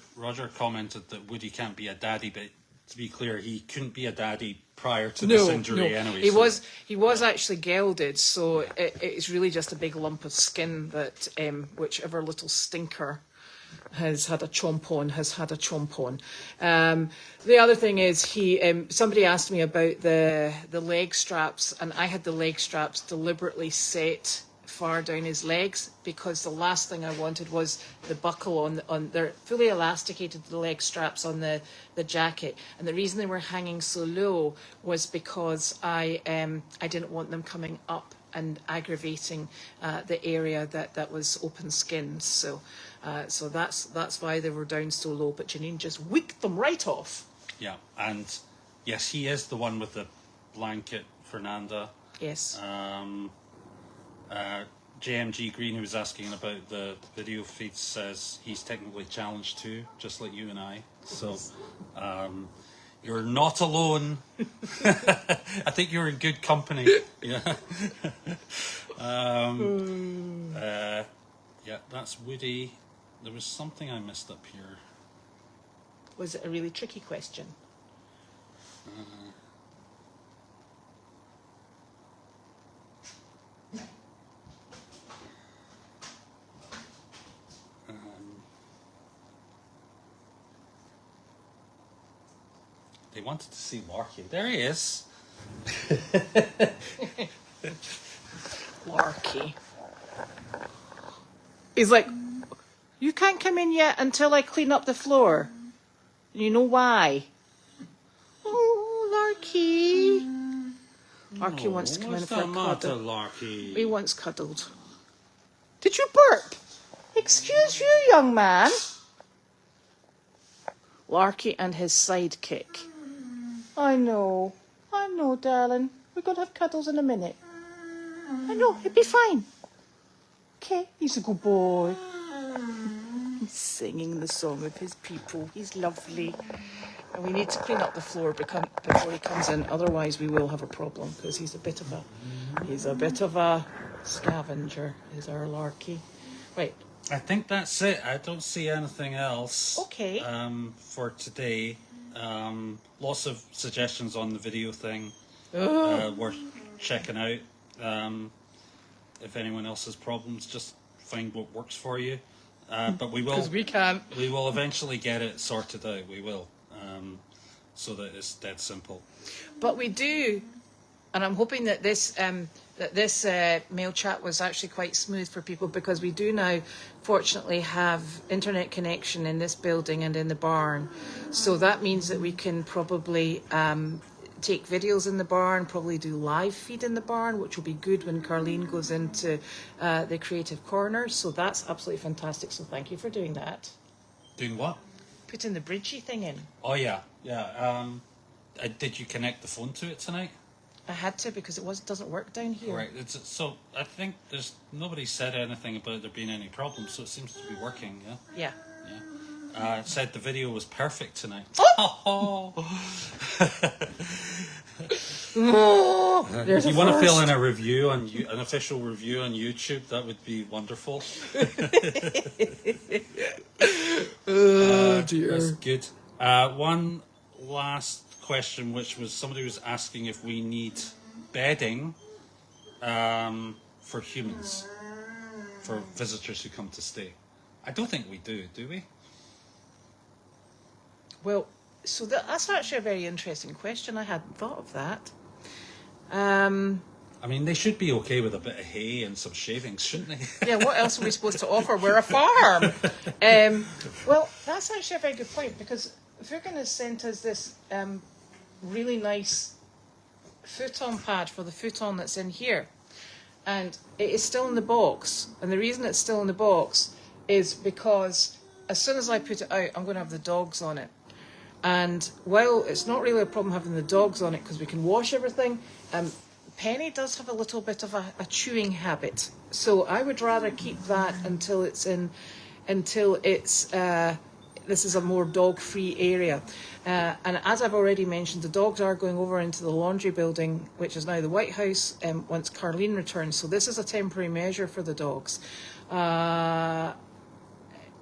[SPEAKER 2] commented that Woody can't be a daddy, but to be clear, he couldn't be a daddy prior to this injury anyway.
[SPEAKER 1] He was actually gelded, so it's really just a big lump of skin that whichever little stinker has had a chomp on has had a chomp on. The other thing is somebody asked me about the leg straps, and I had the leg straps deliberately set far down his legs, because the last thing I wanted was the buckle on they're fully elasticated, the leg straps on the jacket, and the reason they were hanging so low was because I didn't want them coming up and aggravating the area that was open skin. So that's why they were down so low. But Janine just wicked them right off.
[SPEAKER 2] Yeah, and yes, he is the one with the blanket, Fernanda.
[SPEAKER 1] Yes.
[SPEAKER 2] JMG Green, who was asking about the video feed, says he's technically challenged too, just like you and I. So you're not alone. I think you're in good company. Yeah. Yeah, that's Woody. There was something I missed up here.
[SPEAKER 1] Was it a really tricky question?
[SPEAKER 2] They wanted to see Larky. There he is.
[SPEAKER 1] Larky. He's like, you can't come in yet until I clean up the floor. You know why? Oh, Larky. Larky wants to come in for a cuddle.
[SPEAKER 2] Larky?
[SPEAKER 1] He wants cuddled. Did you burp? Excuse you, young man. Larky and his sidekick. I know, darling. We're going to have cuddles in a minute. I know, it'll be fine. Okay, he's a good boy. He's singing the song of his people. He's lovely. And we need to clean up the floor before he comes in. Otherwise, we will have a problem, because he's a bit of a scavenger, is our Larky. Right.
[SPEAKER 2] I think that's it. I don't see anything else.
[SPEAKER 1] Okay.
[SPEAKER 2] For today. Lots of suggestions on the video thing. Worth checking out. If anyone else has problems, just find what works for you. But we will.
[SPEAKER 1] 'Cause we can't.
[SPEAKER 2] We will eventually get it sorted out. We will. so that it's dead simple.
[SPEAKER 1] But we do, and I'm hoping that this mail chat was actually quite smooth for people, because we do now fortunately have internet connection in this building and in the barn. So that means that we can probably take videos in the barn, probably do live feed in the barn, which will be good when Carleen goes into the creative corner. So that's absolutely fantastic. So thank you for doing that.
[SPEAKER 2] Doing what?
[SPEAKER 1] Putting the bridgey thing in.
[SPEAKER 2] Oh yeah. Did you connect the phone to it tonight?
[SPEAKER 1] I had to, because it doesn't work down here.
[SPEAKER 2] Right. So I think nobody said anything about there being any problems, so it seems to be working. Yeah.
[SPEAKER 1] Yeah.
[SPEAKER 2] It said the video was perfect tonight.
[SPEAKER 1] Oh!
[SPEAKER 2] If you want to fill in a review an official review on YouTube, that would be wonderful.
[SPEAKER 1] Oh dear.
[SPEAKER 2] That's good. One last question, which was somebody was asking if we need bedding for humans, for visitors who come to stay. I don't think we do we?
[SPEAKER 1] Well, so that's actually a very interesting question. I hadn't thought of that.
[SPEAKER 2] I mean, they should be okay with a bit of hay and some shavings, shouldn't they?
[SPEAKER 1] Yeah, what else are we supposed to offer? We're a farm. Well, that's actually a very good point, because Fugan has sent us this really nice futon pad for the futon that's in here. And it is still in the box. And the reason it's still in the box is because as soon as I put it out, I'm going to have the dogs on it. And while it's not really a problem having the dogs on it, because we can wash everything, Penny does have a little bit of a chewing habit. So I would rather keep that until this is a more dog-free area. And as I've already mentioned, the dogs are going over into the laundry building, which is now the White House, once Carleen returns. So this is a temporary measure for the dogs.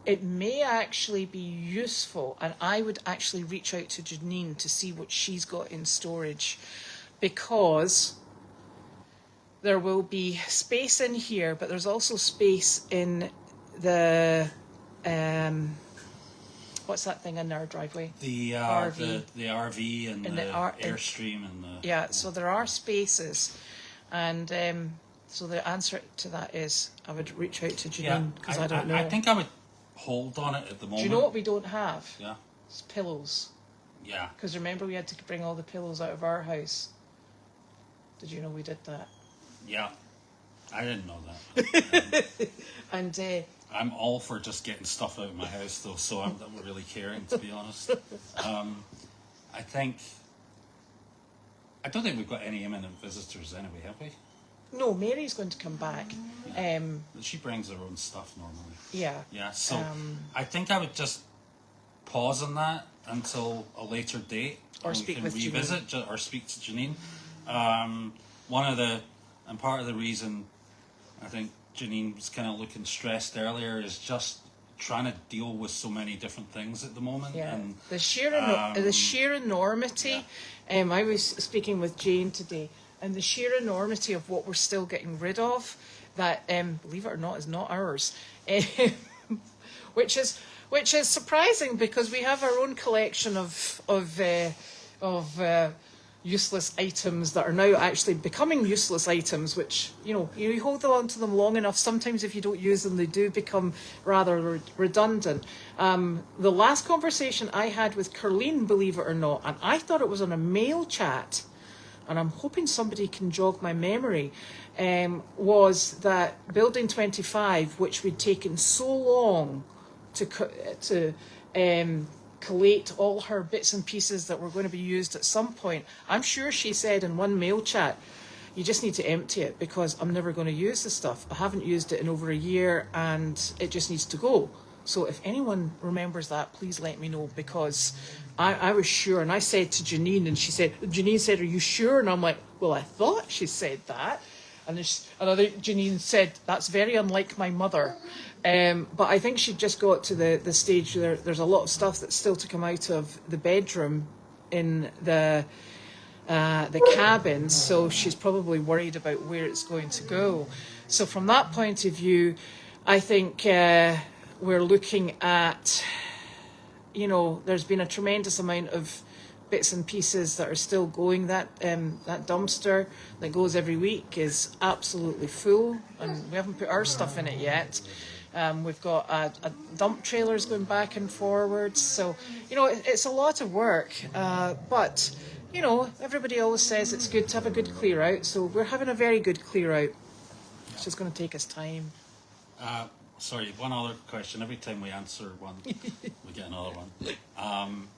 [SPEAKER 1] It may actually be useful, and I would actually reach out to Janine to see what she's got in storage, because there will be space in here, but there's also space in the what's that thing in our driveway?
[SPEAKER 2] The
[SPEAKER 1] RV.
[SPEAKER 2] the RV and the Airstream and the...
[SPEAKER 1] Yeah, so there are spaces, and so the answer to that is I would reach out to Janine, because I don't know.
[SPEAKER 2] I think I would hold on it at the moment.
[SPEAKER 1] Do you know what we don't have?
[SPEAKER 2] Yeah.
[SPEAKER 1] It's pillows.
[SPEAKER 2] Yeah.
[SPEAKER 1] Because remember, we had to bring all the pillows out of our house. Did you know we did that?
[SPEAKER 2] Yeah. I didn't know that.
[SPEAKER 1] And
[SPEAKER 2] I'm all for just getting stuff out of my house, though, so I'm not really caring, to be honest. I don't think we've got any imminent visitors anyway, have we?
[SPEAKER 1] no, Mary's going to come back.
[SPEAKER 2] Yeah. She brings her own stuff normally.
[SPEAKER 1] Yeah.
[SPEAKER 2] Yeah, so I think I would just pause on that until a later date.
[SPEAKER 1] Or speak with
[SPEAKER 2] Janine. Or speak to Janine. Part of the reason I think Janine was kind of looking stressed earlier is just trying to deal with so many different things at the moment.
[SPEAKER 1] Yeah,
[SPEAKER 2] and
[SPEAKER 1] the sheer enormity.
[SPEAKER 2] Yeah.
[SPEAKER 1] I was speaking with Jane today, and the sheer enormity of what we're still getting rid of, that believe it or not, is not ours, which is surprising, because we have our own collection of useless items that are now actually becoming useless items, which, you hold on to them long enough, sometimes if you don't use them, they do become rather redundant. The last conversation I had with Carleen, believe it or not, and I thought it was on a mail chat, and I'm hoping somebody can jog my memory, was that Building 25, which we'd taken so long to collate all her bits and pieces that were going to be used at some point. I'm sure she said in one mail chat, you just need to empty it, because I'm never going to use the stuff. I haven't used it in over a year, and it just needs to go. So if anyone remembers that, please let me know, because I was sure, and I said to Janine, and Janine said, are you sure? And I'm like, well, I thought she said that. And I think Janine said, that's very unlike my mother. But I think she just got to the stage where there's a lot of stuff that's still to come out of the bedroom in the cabin, so she's probably worried about where it's going to go. So from that point of view, I think we're looking at, there's been a tremendous amount of bits and pieces that are still going. That dumpster that goes every week is absolutely full, and we haven't put our stuff in it yet. We've got a dump trailers going back and forwards, so it's a lot of work. But everybody always says it's good to have a good clear out, so we're having a very good clear out. It's just going to take us time.
[SPEAKER 2] Sorry, one other question. Every time we answer one, we get another one.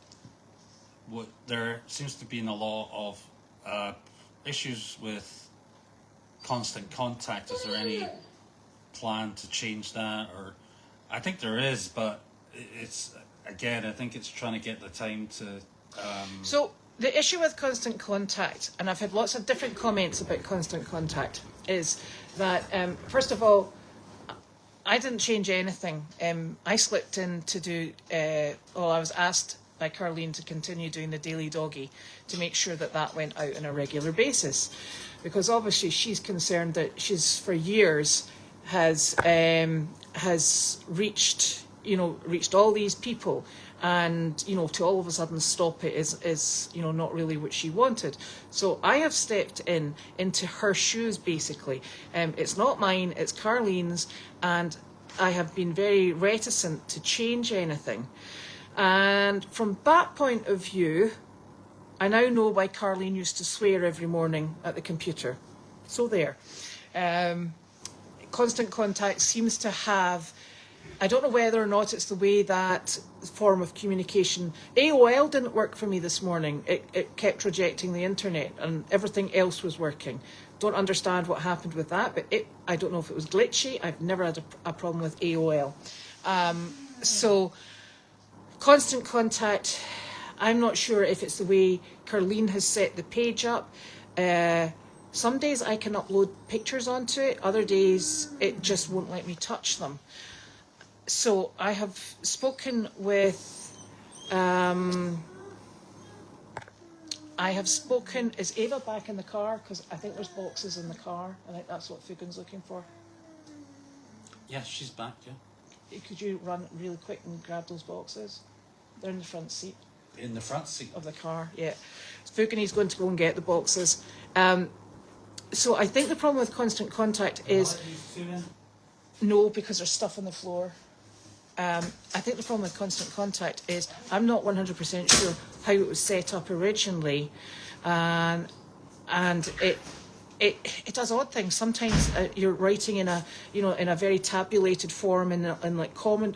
[SPEAKER 2] There seems to be a lot of issues with constant contact. Is there any plan to change that? Or I think there is, but it's again, I think it's trying to get the time to.
[SPEAKER 1] So the issue with constant contact, and I've had lots of different comments about constant contact, is that first of all, I didn't change anything. I slipped in to do. I was asked by Carleen to continue doing the daily doggy to make sure that went out on a regular basis, because obviously she's concerned that she's for years has reached all these people, and to all of a sudden stop it is not really what she wanted. So I have stepped into her shoes basically. It's not mine, it's Carleen's, and I have been very reticent to change anything. And from that point of view, I now know why Carleen used to swear every morning at the computer. So there. Constant contact seems to have, I don't know whether or not it's the way that form of communication. AOL didn't work for me this morning. It kept rejecting the internet and everything else was working. Don't understand what happened with that, but I don't know if it was glitchy. I've never had a problem with AOL. So constant contact, I'm not sure if it's the way Carleen has set the page up. Some days I can upload pictures onto it, other days it just won't let me touch them. So I have spoken with, is Ava back in the car? Because I think there's boxes in the car. I think that's what Fugan's looking for.
[SPEAKER 2] Yeah, she's back, yeah.
[SPEAKER 1] Could you run really quick and grab those boxes? They're in the front seat.
[SPEAKER 2] In the front seat?
[SPEAKER 1] Of the car, yeah. Fugan, he's going to go and get the boxes. So I think the problem with constant contact is... No, because there's stuff on the floor. I think the problem with constant contact is I'm not 100% sure how it was set up originally, and it does odd things. Sometimes you're writing in a very tabulated form in like column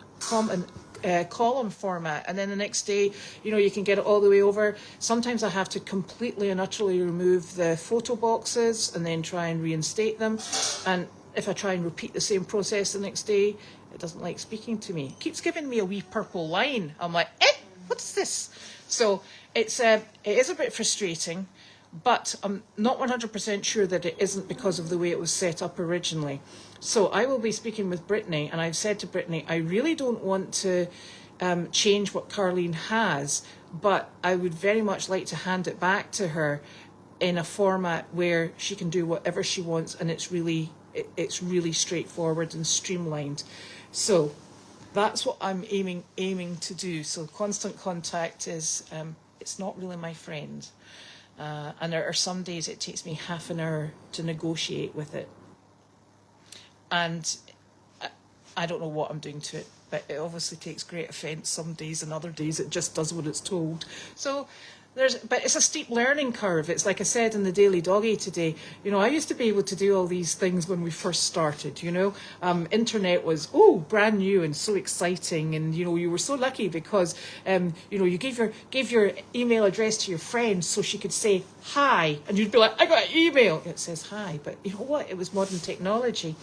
[SPEAKER 1] format, and then the next day you can get it all the way over. Sometimes I have to completely and utterly remove the photo boxes and then try and reinstate them, and if I try and repeat the same process the next day, it doesn't like speaking to me. It keeps giving me a wee purple line. I'm like, what's this? So it is a bit frustrating, but I'm not 100% sure that it isn't because of the way it was set up originally. So I will be speaking with Brittany, and I've said to Brittany, I really don't want to change what Carleen has, but I would very much like to hand it back to her in a format where she can do whatever she wants, and it's really straightforward and streamlined. So that's what I'm aiming to do. So constant contact is it's not really my friend, and there are some days it takes me half an hour to negotiate with it, and I don't know what I'm doing to it, but it obviously takes great offence some days, and other days it just does what it's told. So but it's a steep learning curve. It's like I said in the Daily Doggy today, I used to be able to do all these things when we first started, Internet was, brand new and so exciting, and, you were so lucky because, you gave your email address to your friend so she could say hi, and you'd be like, I got an email. It says hi, but you know what? It was modern technology.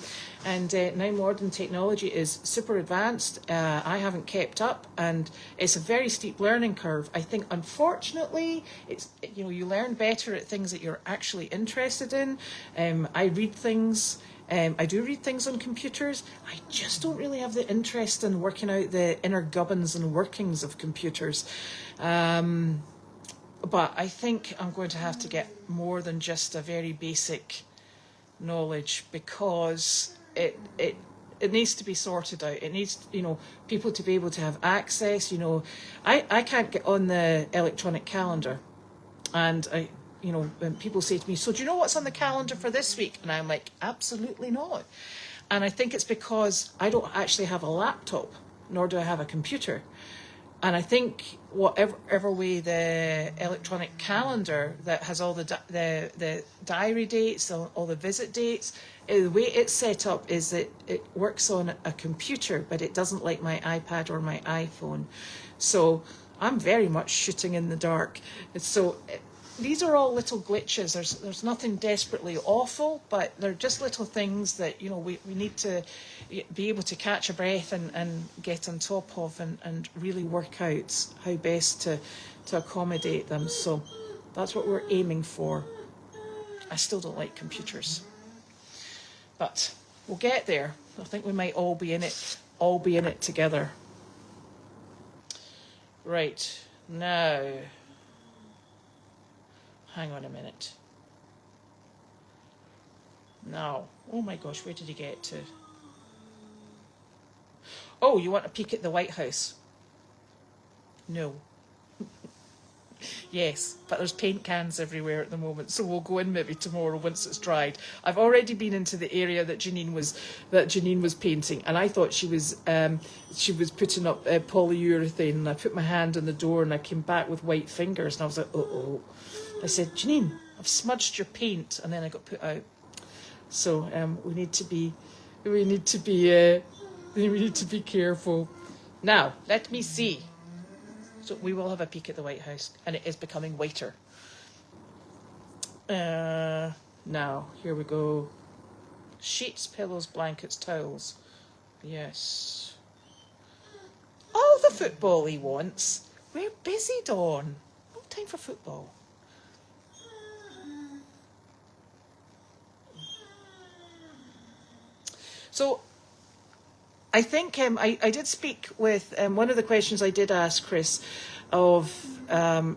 [SPEAKER 1] And now modern technology is super advanced. I haven't kept up, and it's a very steep learning curve. I think, unfortunately, it's you learn better at things that you're actually interested in. I read things. I do read things on computers. I just don't really have the interest in working out the inner gubbins and workings of computers. But I think I'm going to have to get more than just a very basic knowledge, because it needs to be sorted out. It needs, you know, people to be able to have access. You know, I can't get on the electronic calendar, and you know, when people say to me, so do you know what's on the calendar for this week? And I'm like, absolutely not. And I think it's because I don't actually have a laptop, nor do I have a computer. And I think whatever way the electronic calendar that has all the diary dates, all the visit dates, the way it's set up is that it works on a computer, but it doesn't like my iPad or my iPhone. So I'm very much shooting in the dark. So these are all little glitches. There's nothing desperately awful, but they're just little things that, you know, we need to be able to catch a breath and get on top of and really work out how best to accommodate them. So that's what we're aiming for. I still don't like computers, but we'll get there. I think we might all be in it together. Right, now, hang on a minute. Now, oh my gosh, where did he get to? Oh, you want a peek at the White House? No. Yes, but there's paint cans everywhere at the moment, so we'll go in maybe tomorrow once it's dried. I've already been into the area that Janine was painting, and I thought she was putting up polyurethane, and I put my hand on the door and I came back with white fingers, and I was like, oh. I said, Janine, I've smudged your paint, and then I got put out. So we need to be careful. Now, let me see. So we will have a peek at the White House, and it is becoming whiter. Now, here we go. Sheets, pillows, blankets, towels. Yes. All the football he wants. We're busy, Dawn. No time for football. So, I think I did speak with one of the questions I did ask Chris of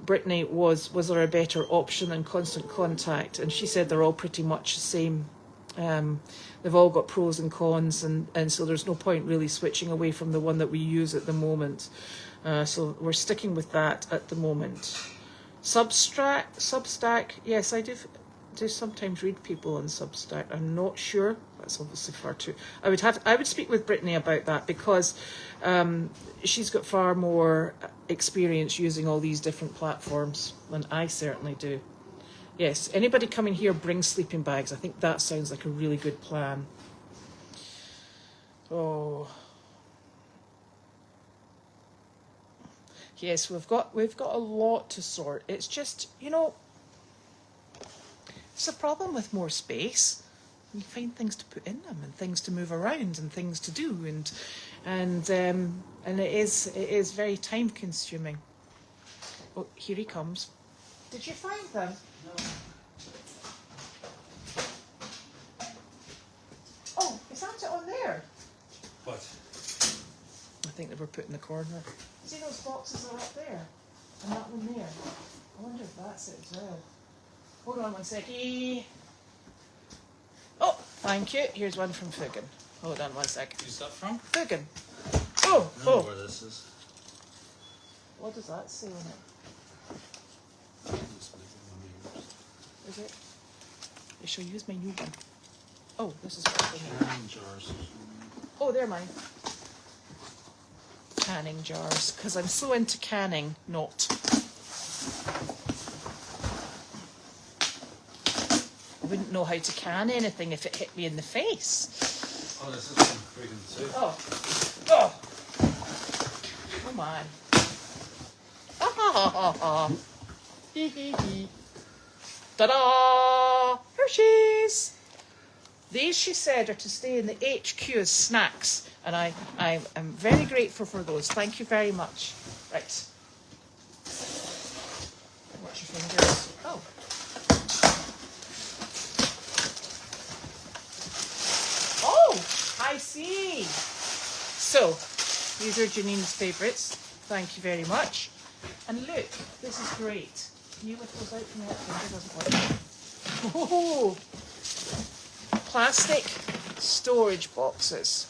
[SPEAKER 1] Brittany was there a better option than Constant Contact, and she said they're all pretty much the same. They've all got pros and cons, and so there's no point really switching away from the one that we use at the moment. So we're sticking with that at the moment. Substack, yes, I do sometimes read people on Substack. I'm not sure. That's obviously far too. I would speak with Brittany about that, because she's got far more experience using all these different platforms than I certainly do. Yes, anybody coming here bring sleeping bags. I think that sounds like a really good plan. Oh. Yes, we've got a lot to sort. It's just, you know, it's a problem with more space. You find things to put in them, and things to move around, and things to do, and it is very time consuming. Oh, here he comes. Did you find them?
[SPEAKER 2] No.
[SPEAKER 1] Oh, is that it on there?
[SPEAKER 2] What?
[SPEAKER 1] I think they were put in the corner. See those boxes are up there, and that one there. I wonder if that's it as well. Hold on one second. Oh, thank you. Here's one from Fugan. Hold on one sec.
[SPEAKER 2] Who's that from?
[SPEAKER 1] Fugan. Oh,
[SPEAKER 2] I don't know where this is.
[SPEAKER 1] What does that say on it? Is it? I shall use my new one. Oh, this is
[SPEAKER 2] Canning jars.
[SPEAKER 1] Oh, they're mine. Canning jars, because I'm so into canning, not. I wouldn't know how to can anything if it hit me in the face.
[SPEAKER 2] Oh, this is from Freedom too.
[SPEAKER 1] Oh. Oh man. Hee hee hee. Ta-da! Hershey's! These, she said, are to stay in the HQ as snacks, and I am very grateful for those. Thank you very much. Right. Watch your fingers. Oh. Oh, I see. So, these are Janine's favourites. Thank you very much. And look, this is great. Can you lift those out from that finger? Doesn't work. Oh, plastic storage boxes.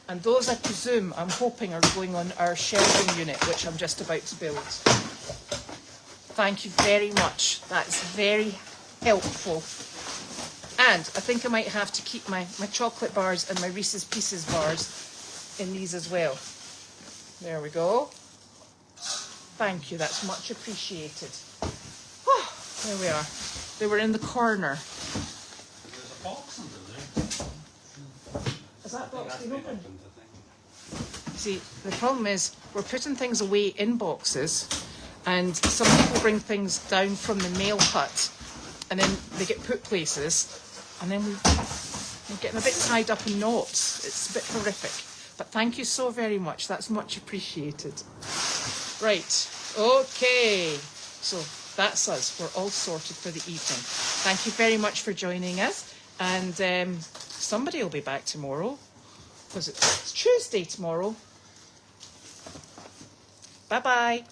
[SPEAKER 1] And those, I presume, I'm hoping, are going on our shelving unit, which I'm just about to build. Thank you very much. That's very helpful. And I think I might have to keep my chocolate bars and my Reese's Pieces bars in these as well. There we go. Thank you, that's much appreciated. Oh, there we are. They were in the corner.
[SPEAKER 2] There's a box under there.
[SPEAKER 1] Is that box
[SPEAKER 2] That's
[SPEAKER 1] been
[SPEAKER 2] been
[SPEAKER 1] opened?
[SPEAKER 2] opened, I think.
[SPEAKER 1] See, the problem is we're putting things away in boxes, and some people bring things down from the mail hut, and then they get put places, and then we're getting a bit tied up in knots. It's a bit horrific. But thank you so very much. That's much appreciated. Right. Okay. So that's us. We're all sorted for the evening. Thank you very much for joining us. And somebody will be back tomorrow. Because it's Tuesday tomorrow. Bye-bye.